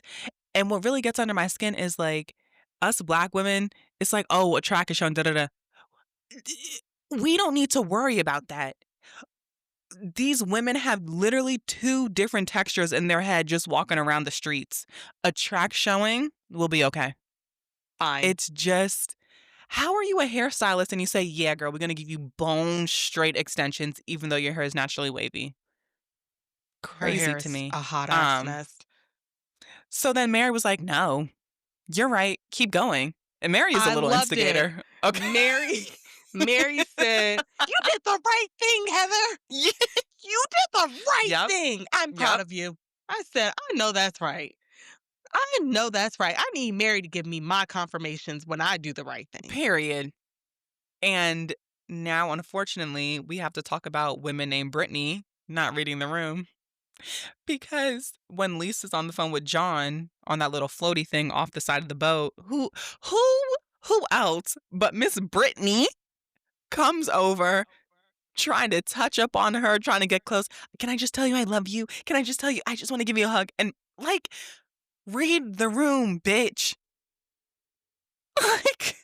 And what really gets under my skin is like us black women, it's like, oh, a track is showing, da da da. We don't need to worry about that. These women have literally two different textures in their head just walking around the streets. A track showing will be okay. Fine. It's just, how are you a hairstylist and you say, yeah, girl, we're going to give you bone straight extensions, even though your hair is naturally wavy? Her Crazy hair to is me. a hot ass Um, mess. so then Mary was like, no, you're right. Keep going. And Mary is a I little loved it. instigator. Okay. Mary Mary said, "You did the right thing, Heather. Yeah. You did the right Yep. thing. I'm proud Yep. of you." I said, "I know that's right. I know that's right. I need Mary to give me my confirmations when I do the right thing." Period. And now, unfortunately, we have to talk about women named Brittany not reading the room. Because when Lisa's on the phone with John on that little floaty thing off the side of the boat, who, who else but Miss Brittany comes over trying to touch up on her, trying to get close. Can I just tell you I love you? Can I just tell you I just want to give you a hug? And like, read the room, bitch. Like,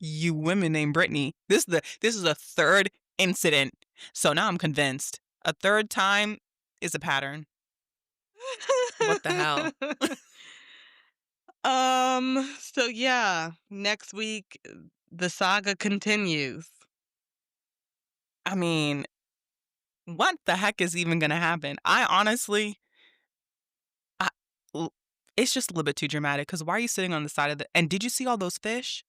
you women named Brittany. This is a third incident. So now I'm convinced. A third time is a pattern. What the hell? So yeah, next week the saga continues. I mean, what the heck is even gonna happen? I honestly, I, l- it's just a little bit too dramatic. Because why are you sitting on the side of the? And did you see all those fish?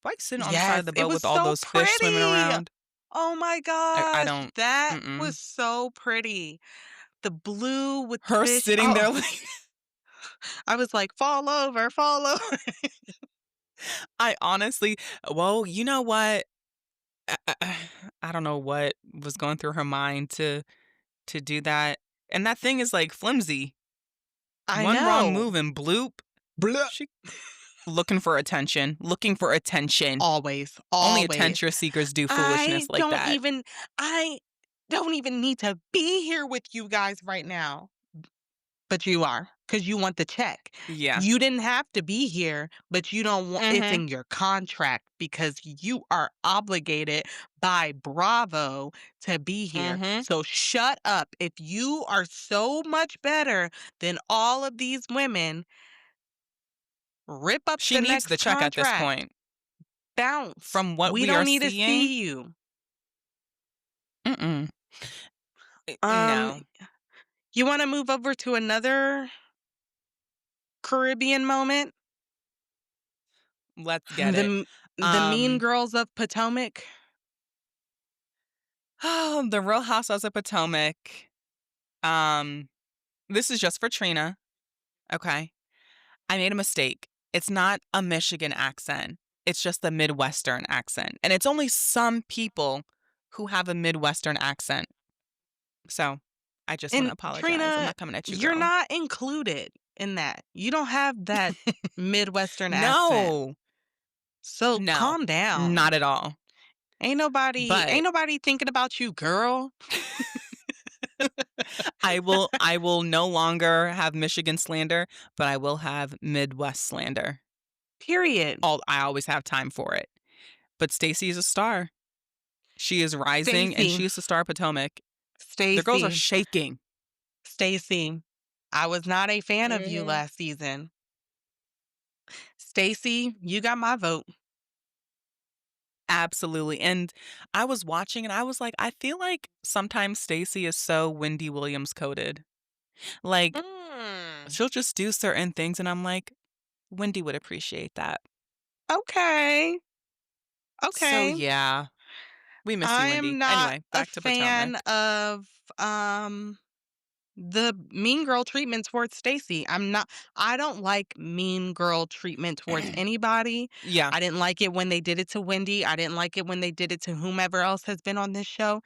Why are you sitting on the side Yes, of the it boat was with all so those fish swimming pretty. around? Oh my I gosh, don't. that was Mm-mm. so pretty. The blue with the Her fish. sitting there Oh, like, I was like, fall over, fall over. I honestly, well, you know what? I don't know what was going through her mind to do that. And that thing is like flimsy. I One wrong know. move and bloop. Blah. She looking for attention, looking for attention. Always, Only always. attention seekers do I foolishness like don't that. even I don't even need to be here with you guys right now. But you are, because you want the check. Yeah. You didn't have to be here, but you don't want it's Mhm. in your contract because you are obligated by Bravo to be here. Mhm. So shut up. If you are so much better than all of these women, rip up She the needs the next check at this contract. point. Bounce. From what We we are don't need to seeing, see you. mm-mm. Um, No. you want to move over to another Caribbean moment? Let's get The it. m- the Mean Um, Girls of Potomac. the Real Housewives of Potomac. Um, this is just for Trina, okay? I made a mistake. It's not a Michigan accent. It's just a Midwestern accent. And it's only some people who have a Midwestern accent. So, I just want to And apologize. I'm Trina, not coming at you, you're girl. not included in that. You don't have that Midwestern accent. No. So No. calm down. Not at all. Ain't But nobody thinking about you, girl. I will no longer have Michigan slander, but I will have Midwest slander. Period. I always have time for it. But Stacey is a star. She is rising and Stacy, she is the star of Potomac. The girls are Stacy, shaking. Stacy. I was not a fan of you Mhm. last season. Stacy, you got my vote. Absolutely. And I was watching and I was like, I feel like sometimes Stacey is so Wendy Williams coded. Like Mm, she'll just do certain things and I'm like, Wendy would appreciate that. okay. So Okay. yeah, we miss you, I am Wendy. not Anyway, a back to fan Potomac. of the mean girl treatment towards Stacy. I don't like mean girl treatment towards anybody. Yeah. I didn't like it when they did it to Wendy. I didn't like it when they did it to whomever else has been on this show.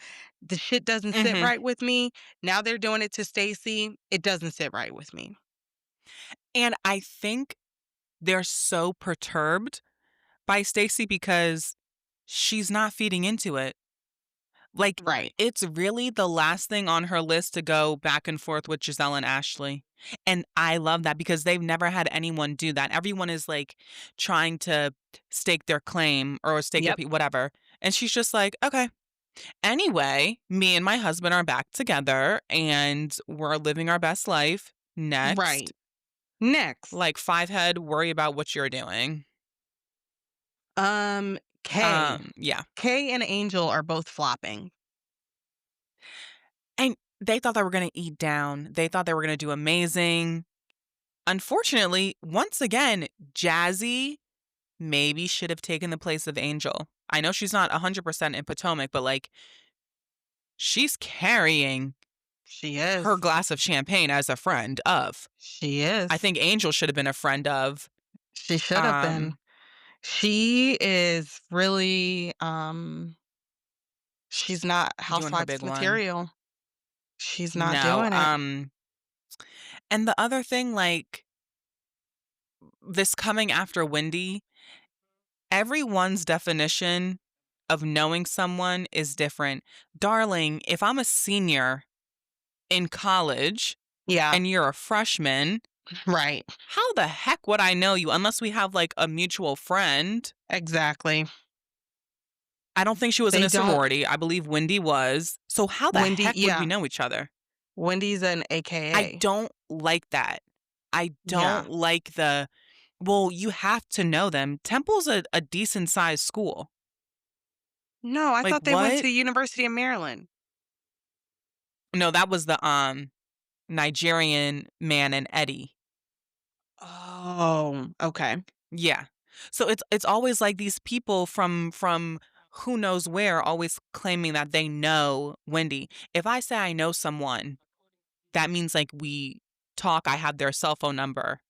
The shit doesn't sit Hmm. right with me. Now they're doing it to Stacy. It doesn't sit right with me. And I think they're so perturbed by Stacey because she's not feeding into it. Like, Right. it's really the last thing on her list to go back and forth with Giselle and Ashley. And I love that because they've never had anyone do that. Everyone is like trying to stake their claim or stake their Yep. whatever. And she's just like, okay. Anyway, me and my husband are back together and we're living our best life. Next, Right. Next. like five head, worry about what you're doing. Kay. Yeah. Kay and Angel are both flopping. And they thought they were going to eat down. They thought they were going to do amazing. Unfortunately, once again, Jazzy maybe should have taken the place of Angel. I know she's not 100% in Potomac, but like she's carrying She is. her glass of champagne as a friend of. She is. I think Angel should have been a friend of. She should have been. Um, She is really, she's not doing her Housewives big one. material. She's not No. doing it. And the other thing, like this coming after Wendy, everyone's definition of knowing someone is different. Darling, if I'm a senior in college Yeah, and you're a freshman, right. how the heck would I know you unless we have like a mutual friend? Exactly. I don't think she was in They a don't sorority. I believe Wendy was. So how the heck would we Yeah, know each other? Wendy's an I AKA. don't like that. I Yeah. don't like well, you have to know them. Temple's a decent sized school. No, I Like thought they went what? to University of Maryland. No, that was the Nigerian man and Eddie. Oh, okay. Yeah. So it's always like these people from who knows where always claiming that they know Wendy. If I say I know someone, that means like we talk, I have their cell phone number.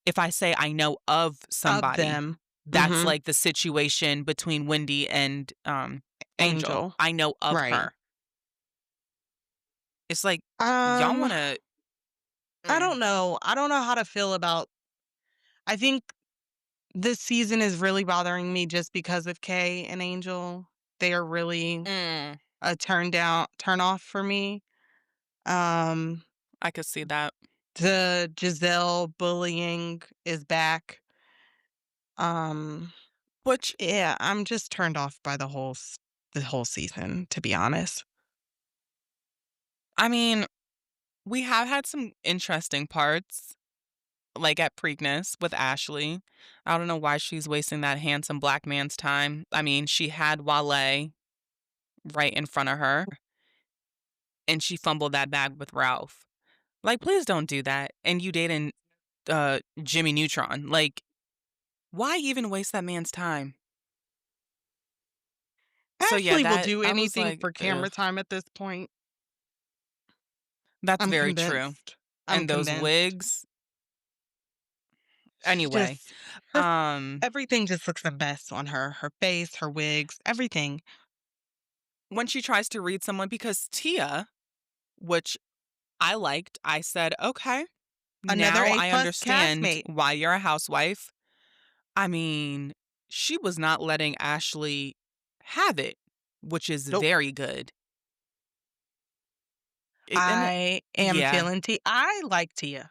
If I say I know of Of somebody, them. that's Mhm. like the situation between Wendy and Angel. Angel. I know of Right. her. It's like y'all Um, want to I don't know. I don't know how to feel about I think This season is really bothering me just because of Kay and Angel. They are really Mm, a turn off for me. Um, I could see that. the Giselle bullying is back. Um, Which, yeah, I'm just turned off by the whole season, to be honest. I mean, we have had some interesting parts, like at Preakness with Ashley. I don't know why she's wasting that handsome black man's time. I mean, she had Wale right in front of her, and she fumbled that bag with Ralph. Like, please don't do that. And you dating Jimmy Neutron. Like, why even waste that man's time? So yeah, Ashley will that do I was anything like, for ugh, camera time at this point. that's I'm very true. convinced. I'm And those convinced. wigs. She Anyway, just her um, everything just looks a mess on her. Her face, her wigs, everything. when she tries to read someone, because Tia, which I liked, I said, okay, Another now A I plus understand castmate. why you're a housewife. I mean, she was not letting Ashley have it, which is Nope. very good. And I am yeah, feeling I like Tia.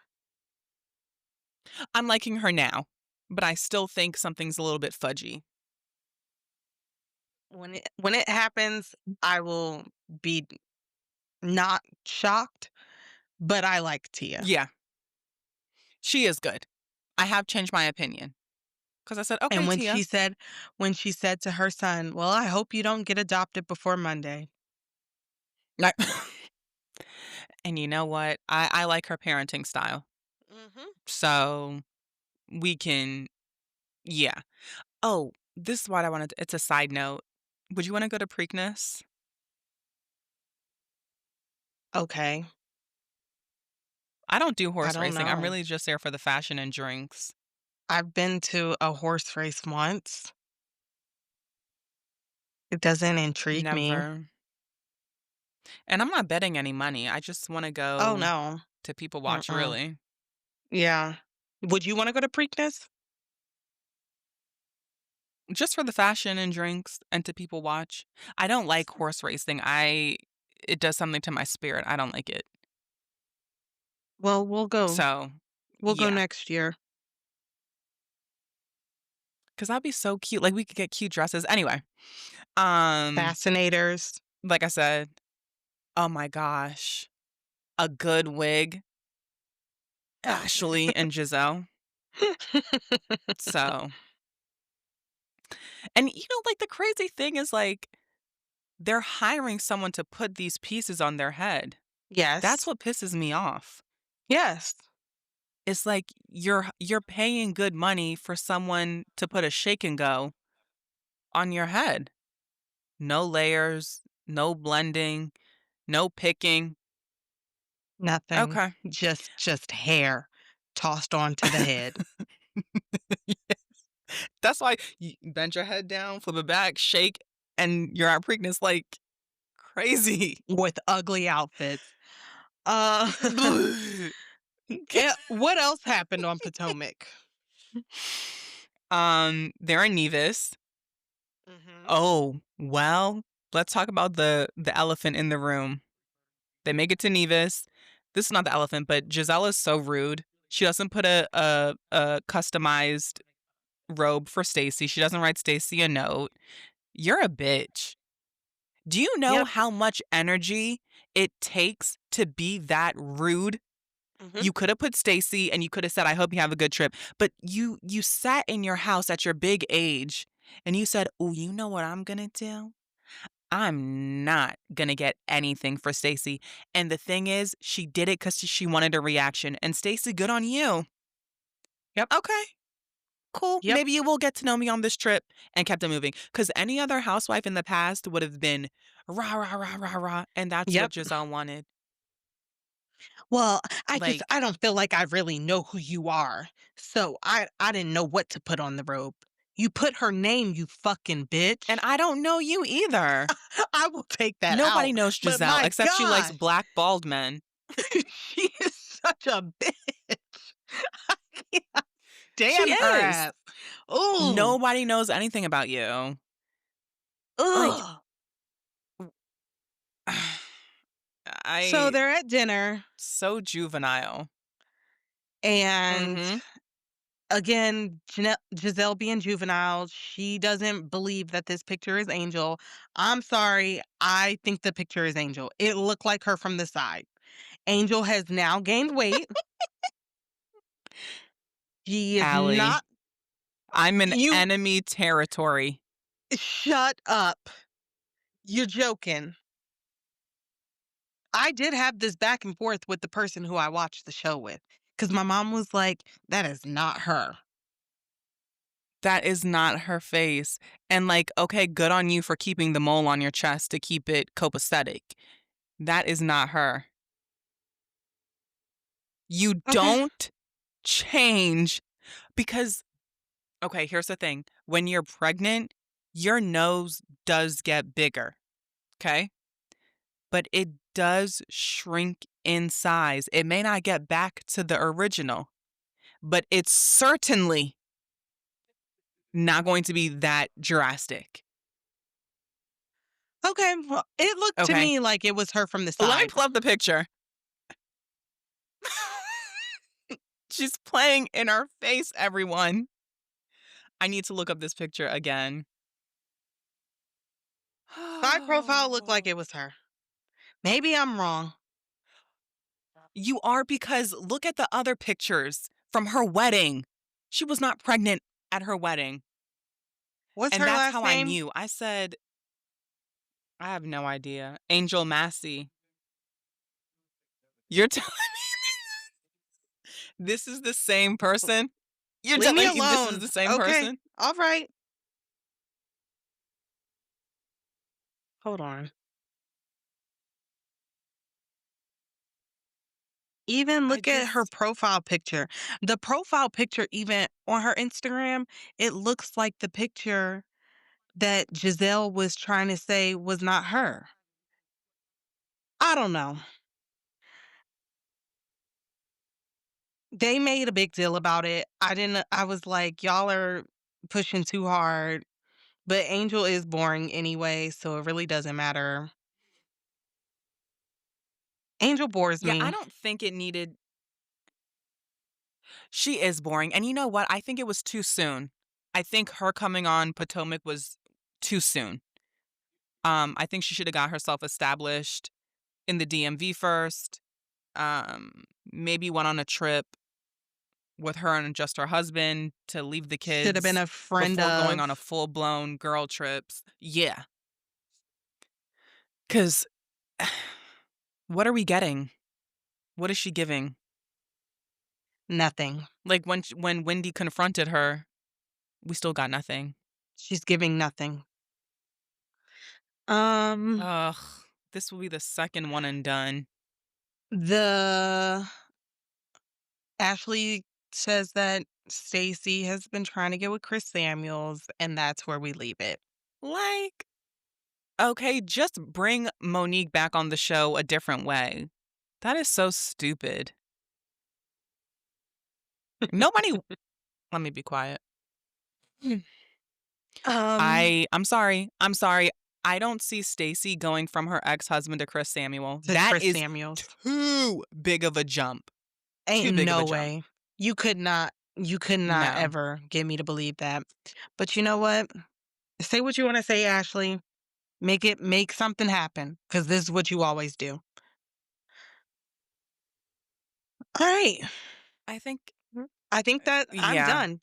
I'm liking her now, but I still think something's a little bit fudgy. When it happens, I will be not shocked, but I like Tia. Yeah, she is good. I have changed my opinion because I said, okay, And Tia. when she said to her son, "Well, I hope you don't get adopted before Monday." Like- and you know what? I like her parenting style. Mhm. So we can, yeah. Oh, this is what I wanted. It's a side note. Would you want to go to Preakness? Okay. I don't do I horse don't racing. I'm know. really just there for the fashion and drinks. I've been to a horse race once. It doesn't intrigue me. Never. And I'm not betting any money. I just want to Oh, go no. to people watch, Mm-mm. really. Yeah. Would you wanna go to Preakness? Just for the fashion and drinks and to people watch. I don't like horse racing. It does something to my spirit. I don't like it. Well, So, we'll go yeah, next year. because that'd be so cute. Like we could get cute dresses. Anyway, um, Fascinators. like I said, oh my gosh, a good wig, Ashley and Giselle. So, and like the crazy thing is like they're hiring someone to put these pieces on their head. That's Yes. what pisses me off. Yes. It's like you're paying good money for someone to put a shake and go on your head. No layers, no blending, no picking. Nothing. Okay. Just hair tossed onto the head That's why you bend your head down, flip it back, shake, and you're at Preakness like crazy. with ugly outfits. Uh, what else happened on Potomac? They're in Nevis. Mhm. Oh, well, let's talk about the elephant in the room. They make it to Nevis. This is not the elephant, but Giselle is so rude. She doesn't put a customized robe for Stacy. She doesn't write Stacy a note. You're a bitch. Do you know Yep. how much energy it takes to be that rude? Mhm. You could have put Stacy and you could have said, I hope you have a good trip. But you sat in your house at your big age and you said, oh, you know what I'm gonna do? I'm not gonna get anything for Stacy. And the thing is, she did it because she wanted a reaction. And Stacy, good on you. Yep. Okay, cool. Yep. Maybe you will get to know me on this trip and kept it moving. Because any other housewife in the past would have been rah, rah, rah, rah, rah. And that's what Yep. Giselle wanted. Well, Like, I don't feel like I really know who you are. So I didn't know what to put on the robe. You put her name, you fucking and bitch. I don't know you either. I will take that Nobody out. knows But Giselle my except she likes gosh, black bald men. she is such a bitch. I can't She stand her is. ass. Ooh. Nobody knows anything about you. Like, Ugh. So I they're at dinner, so juvenile. and Mhm. again, Giselle being juvenile, she doesn't believe that this picture is Angel. I'm sorry, I think the picture is Angel. It looked like her from the side. Angel has now gained weight. She is Allie, not. I'm in You enemy territory. shut up. You're joking. I did have this back and forth with the person who I watched the show with, because my mom was like, "That is not her." That is not her face. And, like, okay, good on you for keeping the mole on your chest to keep it copacetic. That is not her. You Okay. don't change because okay, here's the thing. When you're pregnant, your nose does get bigger, okay? But it does shrink in size. It may not get back to the original, but it's certainly not going to be that drastic, Okay. Well, it looked to okay? me like it was her from the Let me side. pull up the picture. She's playing in our face, everyone. I need to look up this picture again. Side profile looked like it was her. Maybe I'm wrong. You are because look at the other pictures from her wedding. She was not pregnant at her wedding. What's And her that's last how I name? knew. I said, I have no idea. Angel Massey. You're telling this is the same person? You're Leave me telling me this is alone. the same Okay. person? All right. Hold on. Even I look at her just profile picture. The profile picture, even on her Instagram, it looks like the picture that Giselle was trying to say was not her. I don't know. They made a big deal about it. I was like, y'all are pushing too hard. But Angel is boring anyway, so it really doesn't matter. Angel bores yeah, I me. don't think it needed she is boring. And you know what? I think it was too soon. I think her coming on Potomac was too soon. I think she should have got herself established in the DMV first. Maybe went on a trip with her and just her husband to leave the Should have been kids a friend before going on a of full-blown girl trips. Yeah, cause what are we getting? What is she giving? nothing. Like, when Wendy confronted her, we still got nothing. She's giving nothing. Um, Ugh, this will be the second one and done. the Ashley says that Stacy has been trying to get with Chris Samuels, and that's where we leave it. Like, okay, just bring Monique back on the show a different way. That is so stupid. Nobody let me be quiet. Um, I'm sorry. I'm sorry. I don't see Stacy going from her ex-husband to Chris Samuel. to That Chris is Samuels. too big of a jump. Ain't Too big of a no jump. way. You could not No. ever get me to believe that. But you know what? Say what you want to say, Ashley. Make something happen, because this is what you always do. All right. I think I think that I'm yeah. done.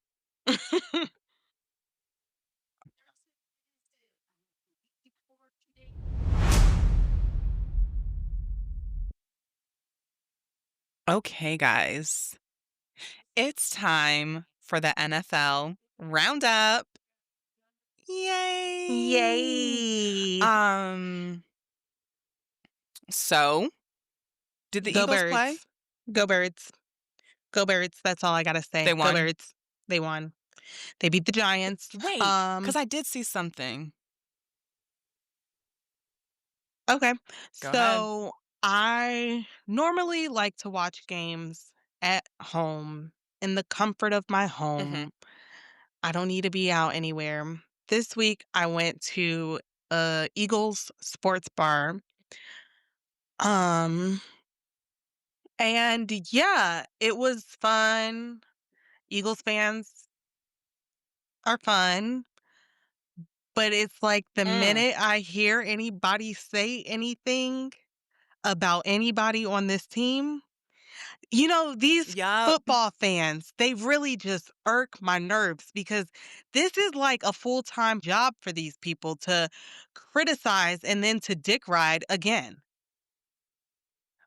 Okay, guys. It's time for the NFL roundup. Yay. Yay. Um so, did the Go Eagles play? birds. Go birds. Go birds. That's all I gotta say. They Go won. birds. They won. They beat the Giants. Wait, cuz I did see something. Okay. Go ahead. So I normally like to watch games at home in the comfort of my Mhm. home. I don't need to be out anywhere. This week, I went to a Eagles sports bar. Um, and yeah, it was fun. Eagles fans are fun, but it's like the Mm. minute I hear anybody say anything about anybody on this team, these Yup. football fans, they really just irk my nerves because this is like a full-time job for these people to criticize and then to dick ride again.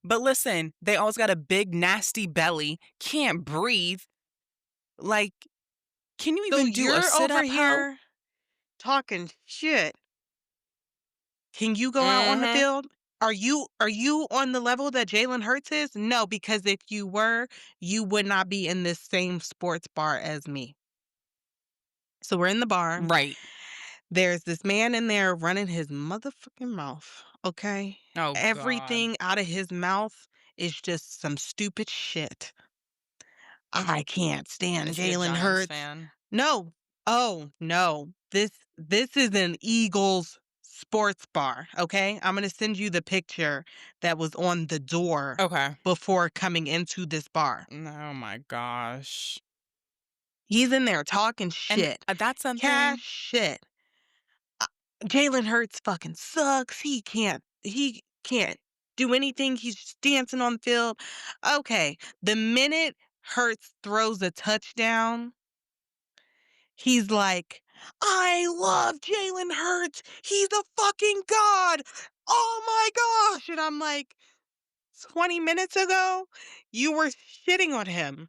But listen, they always got a big nasty belly, can't breathe. Like, can you So even do a you're over sit-up, hoe? here talking shit. Can you go out on the Mhm. field? Are you on the level that Jalen Hurts is? No, because if you were, you would not be in this same sports bar as me. So we're in the bar. Right. There's this man in there running his motherfucking mouth, okay? Oh god. Everything out of his mouth is just some stupid shit. I can't stand Is he a Jalen Giants Hurts. fan? No. Oh, no. This is an Eagles sports bar, okay? I'm gonna send you the picture that was on the door Okay. before coming into this bar. Oh my gosh. He's in there talking And, shit. that's Cash something shit. Uh, Jalen Hurts fucking sucks. He can't do anything. He's just dancing on the field. Okay, the minute Hurts throws a touchdown, he's like, "I love Jalen Hurts. He's a fucking god. Oh my gosh." And I'm like, 20 minutes ago, you were shitting on him.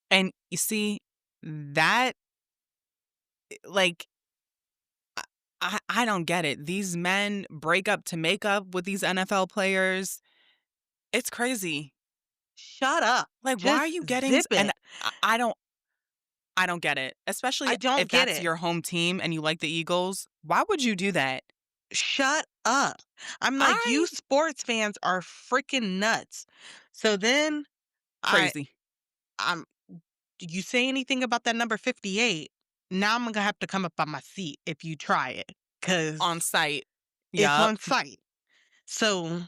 and you see, that like, I don't get it. These men break up to make up with these NFL players. It's crazy. Shut up. Like, why are Just you getting zip and it. I don't get it, especially I don't if get that's it. your home team and you like the Eagles. Why would you do that? Shut up. I'm like, you I sports fans are freaking nuts. So then I crazy. I'm you say anything about that number 58, now I'm gonna have to come up on my seat if you try it. On 'Cause site. it's Yup. on site. So Yeah.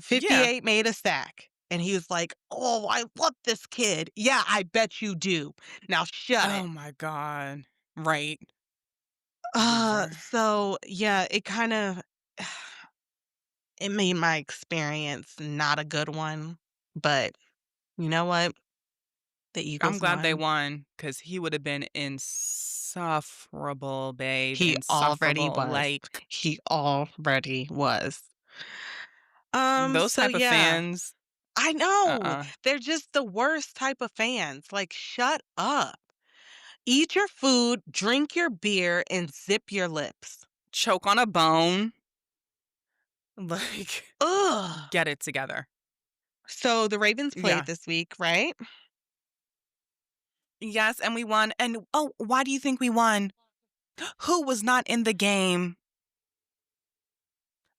58 made a sack. And he was like, "Oh, I love this kid." Yeah, I bet you do. Now shut it. Oh my god. Right. Uh, Loser. so yeah, it kind of it made my experience not a good one. But you know what? The I'm Eagles glad they won. won because he would have been insufferable, babe. He already Insufferable. was. Like, He already was. those So type of yeah. fans, I know. uh-uh. They're just the worst type of fans. Like, shut up. Eat your food, drink your beer, and zip your lips. Choke on a bone. Like, Ugh. get it together. So the Ravens played Yeah. this week, right? Yes, and we won. And oh, why do you think we won? Who was not in the game?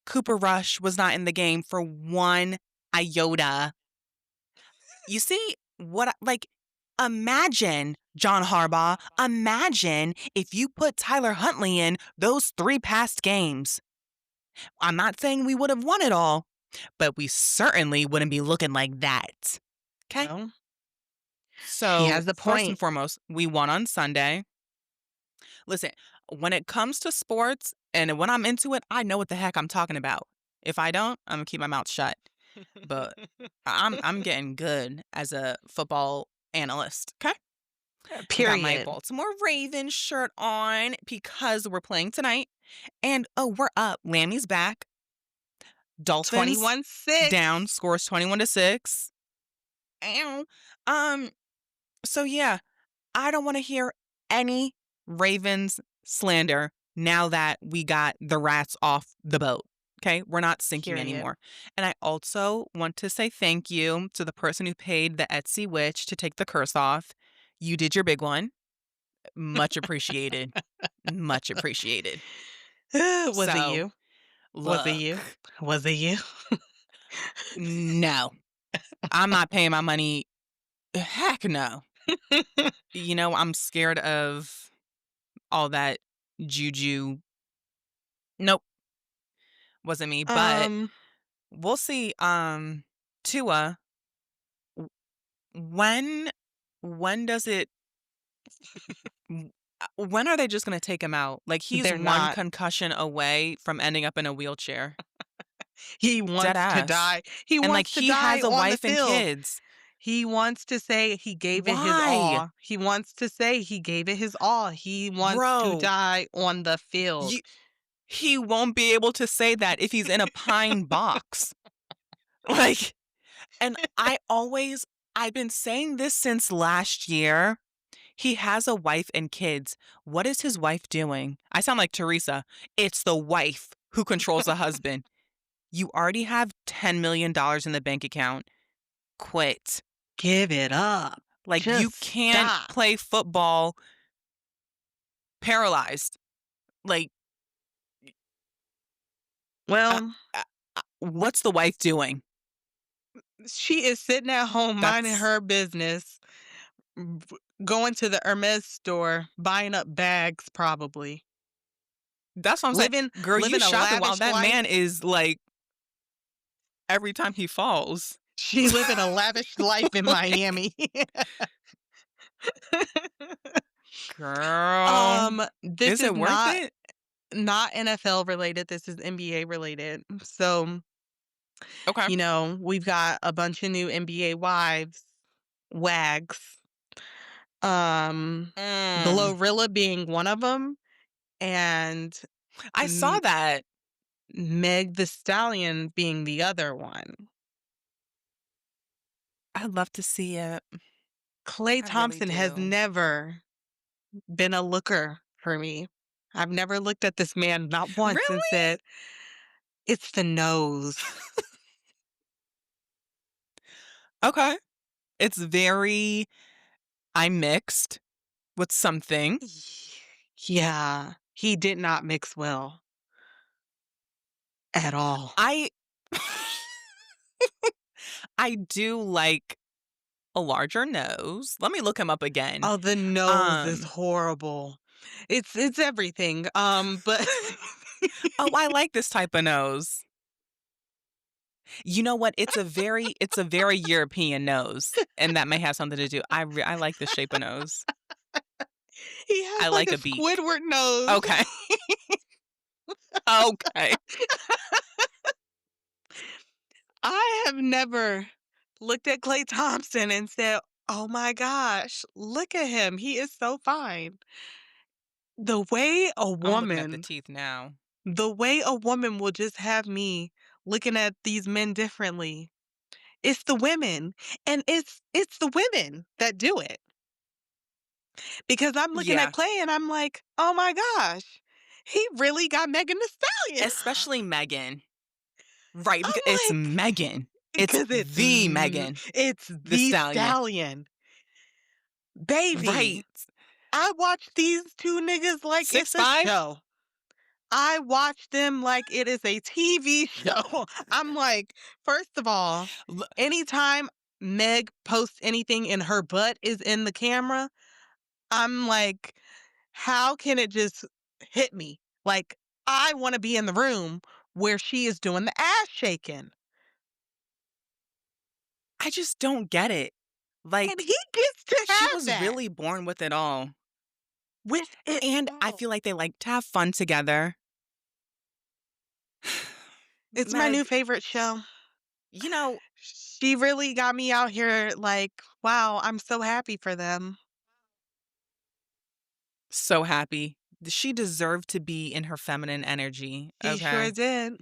Cooper Rush was not in the game for one iota. You see what like imagine John Harbaugh, imagine if you put Tyler Huntley in those 3 past games. I'm not saying we would have won it all, but we certainly wouldn't be looking like that. Okay? Well, he So, has a first and point. foremost, we won on Sunday. Listen, when it comes to sports and when I'm into it, I know what the heck I'm talking about. If I don't, I'm gonna keep my mouth shut. But I'm getting good as a football analyst. Okay. I got my Period. Baltimore Ravens shirt on because we're playing tonight. And oh, we're up. Lammy's back. Dolphins 21-6. down, scores 21-6. Ow. Um, so yeah, I don't want to hear any Ravens slander now that we got the rats off the boat. Okay, we're not sinking Period. anymore. And I also want to say thank you to the person who paid the Etsy witch to take the curse off. You did your big one. Much appreciated. Much appreciated. Was it So, you? Was it you? look, Was it you? no, I'm not paying my money Heck no. I'm scared of all that juju. Nope, wasn't me, but Um, we'll see. Tua, w when does it when are they just gonna take him out? Like, he's they're one not. concussion away from ending up in a wheelchair. He Dead wants to ass. die. He And, like, wants to he die has a on the wife and field. kids. He wants to say he gave it his Why? all. He wants to say he gave it his all. He wants to Bro, die on the field. you he won't be able to say that if he's in a pine box. Like, and I've been saying this since last year. He has a wife and kids. What is his wife doing? I sound like Teresa. It's the wife who controls the husband. You already have $10 million in the bank account. Quit. Give it up. Like, you Just can't stop. play football paralyzed. Like, uh, Well, what's the wife doing? she is sitting at home minding That's her business, going to the Hermes store, buying up bags probably. that's what I'm saying. Living Girl, you living a shopping while lavish that life. man is like every time he falls. She living a lavish life in Like, Miami. girl, This is is it worth not it? NFL related. This is NBA related. So, Okay. we've got a bunch of new NBA wives, wags. Um, Mm, Glorilla being one of them, and I saw M that. Meg the Stallion being the other one. I'd love to see it. Klay I really Thompson has do. never been a looker for me. I've never looked at this man not once and Really? said, "It's the nose." Okay. It's very I'm mixed with something. Y Yeah, he did not mix well at all. I I do like a larger nose. Let me look him up again. Oh, the nose is Um, horrible. It's everything, but oh, I like this type of nose. You know what? It's a very European nose, and that may have something to do. I like the shape of nose. he has I like like a a beak. Squidward nose. Okay. Okay. I have never looked at Klay Thompson and said, "Oh my gosh, look at him. He is so fine." The way a I'm looking at the woman teeth now. the way a woman will just have me looking at these men differently. It's the women, and it's the women that do it. Because I'm looking at Yeah, Clay and I'm like, "Oh my gosh, he really got Megan Thee Stallion." especially Megan. Right, because it's I'm like, Megan. It's "'Cause the Megan, it's the the stallion. stallion. Baby, Right. I watch these 2 niggas like it's a 6'5"? show. I watch them like it is a TV show." I'm like, first of all, anytime Meg posts anything and her butt is in the camera, I'm like, how can it just hit me? Like, I wanna be in the room where she is doing the ass shaking, I just don't get it. and Like, he gets to she have was that really born with it all, with it and I all. feel like they like to have fun together. It's my new Meg, favorite show. you know, She really got me out here like, wow, I'm so happy for them. so happy. She deserved to be in her feminine energy, She sure okay? did.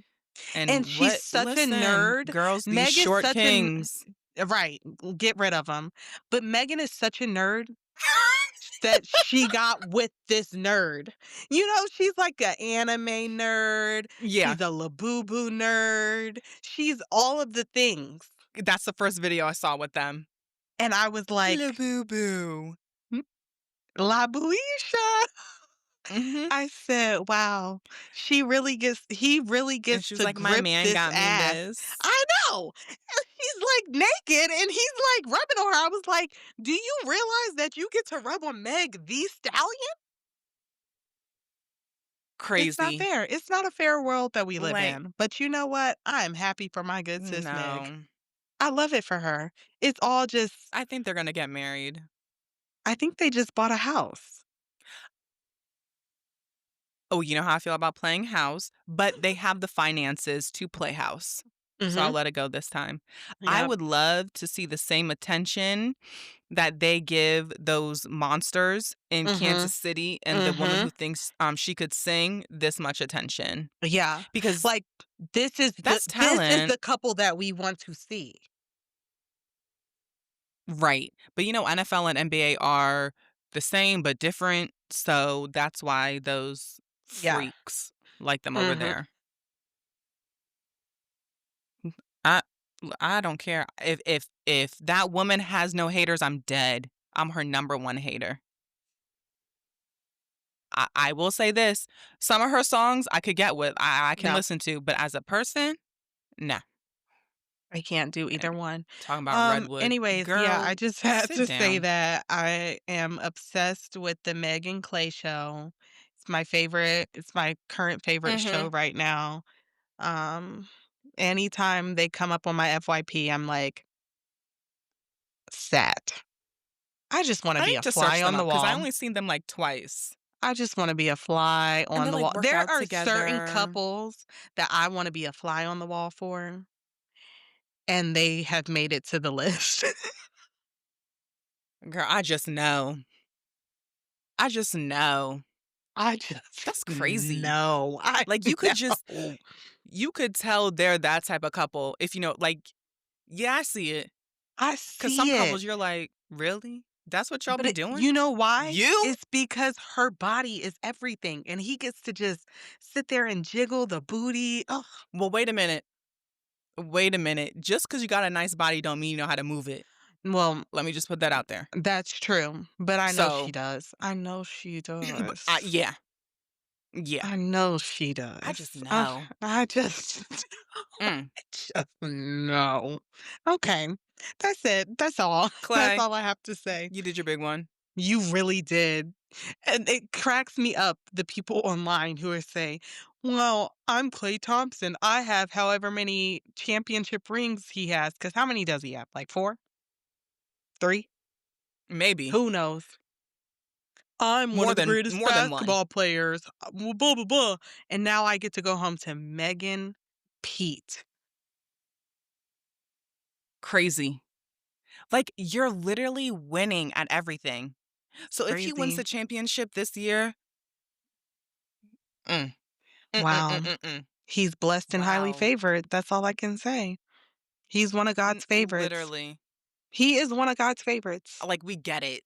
And And she's what such a listen, nerd. girls, these Meg is short such a kings. right, get rid of him. But Megan is such a nerd that she got with this nerd. She's like an anime nerd. Yeah, She's a Labubu nerd. She's all of the things. that's the first video I saw with them. And I was like, La boo boo. "Hmm, La Buisha." Mhm. I said, "Wow, he really And gets she was to like, "My grip man this got me ass." this." I know. And he's like naked and he's like rubbing on her. I was like, "Do you realize that you get to rub on Meg the Stallion?" It's not Crazy. fair. It's not a fair world that we live Like, in. But you know what? I am happy for my good sis Meg. no. I love it for her. It's all just I think they're gonna get married. I think they just bought a house. Oh, you know how I feel about playing house, but they have the finances to play house. So I'll Mhm. let it go this time. I Yep. would love to see the same attention that they give those monsters in Mhm. Kansas City and the woman who Mhm. thinks, she could sing this much attention Yeah. because Like that's this is talent. the couple that we want to see. Right. But, NFL and NBA are the same but different, so that's why those Yeah. freaks like them over Mhm. there. I I don't care. If that woman has no haters, I'm dead. I'm her number 1 hater. I will say this, some of her songs I could get with, I can No, listen to, but as a person, nah. I can't do Eh, either one. talking about Redwood. Anyways, yeah, I Girl, just had sit to say down. that I am obsessed with the Megan Clay show. It's my favorite. It's my current favorite show Mhm. right now. Um, anytime they come up on my FYP, I'm like, sad. I just want to I be need a to fly search them on the up because I wall. only seen them, like, twice. I just wanna be a fly And on they, the like, wall. work There out are certain together. couples that I wanna be a fly on the wall for, and they have made it to the list. Girl, I just know. I just know. I just That's crazy. know. I Like, you could just know. you could tell they're that type of couple if yeah, I see it. I 'Cause some see it, couples, you're like, "Really? That's what y'all but be doing? you know why? You?" It's because her body is everything, and he gets to just sit there and jiggle the booty. Oh, Well, wait a minute. Wait a minute. Just 'cause you got a nice body don't mean you know how to move it. well, Let me just put that out there. that's true, but I know she So, does. I know she but does. yeah. Yeah. I know she I just does. know. I just Mm. I just know. Okay. That's it. That's all. That's Clay, all I have to say. you did your big one. You really did. And it cracks me up, the people online who are saying, well, I'm Clay Thompson. I have however many championship rings he has. Because how many does he have? Like four? Three? Maybe. Who knows? I'm one of the greatest More than one. basketball players. Blah, blah, blah. And now I get to go home to Megan Pete. Crazy. Like, you're literally winning at everything. It's So if he wins crazy. the championship this year, mm, mm, mm, mm, Wow. mm, mm. He's blessed and highly Wow. favored. That's all I can say. He's one of God's favorites. Literally. He is one of God's favorites. Like, we get it.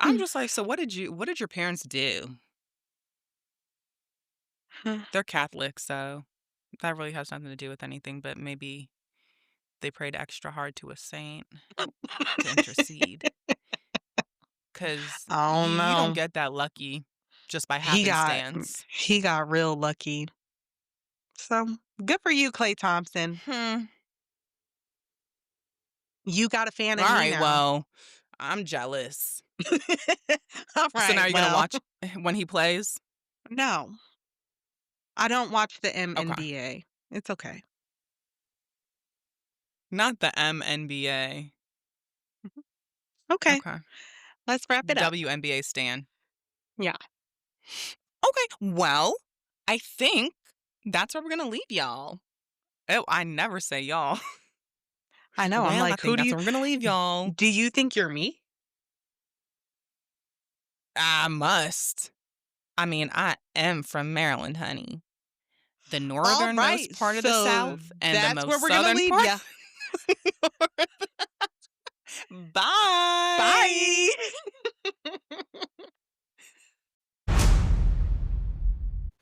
I'm Hmm. just like, so what did your parents do? Hmm. They're Catholic, so that really has nothing to do with anything, but maybe they prayed extra hard to a saint to intercede. Cause I don't you don't know. get that lucky just by He got happenstance. he got real lucky. So good for you, Clay Thompson. Hmm. You got a fan in me Alright, now. well, I'm jealous. All So now right. you're gonna Well, watch when he plays? no, I don't watch the Okay. MNBA. It's okay. Not the MNBA. Mhm. Okay, Okay. let's wrap it up. WNBA stan. Yeah, Okay, well, I think that's where we're gonna leave y'all. Oh, I never say y'all. I know. I'm Well, I like, who think do that's you where we're gonna leave y'all. do you think you're me? I must. I mean, I am from Maryland, honey. The All northernmost right, part of the so South and the that's where most we're gonna southern leave part. ya. Bye. Bye.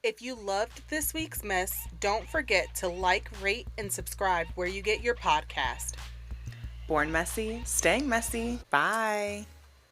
If you loved this week's mess, don't forget to like, rate, and subscribe where you get your podcast. Born messy, staying messy. Bye.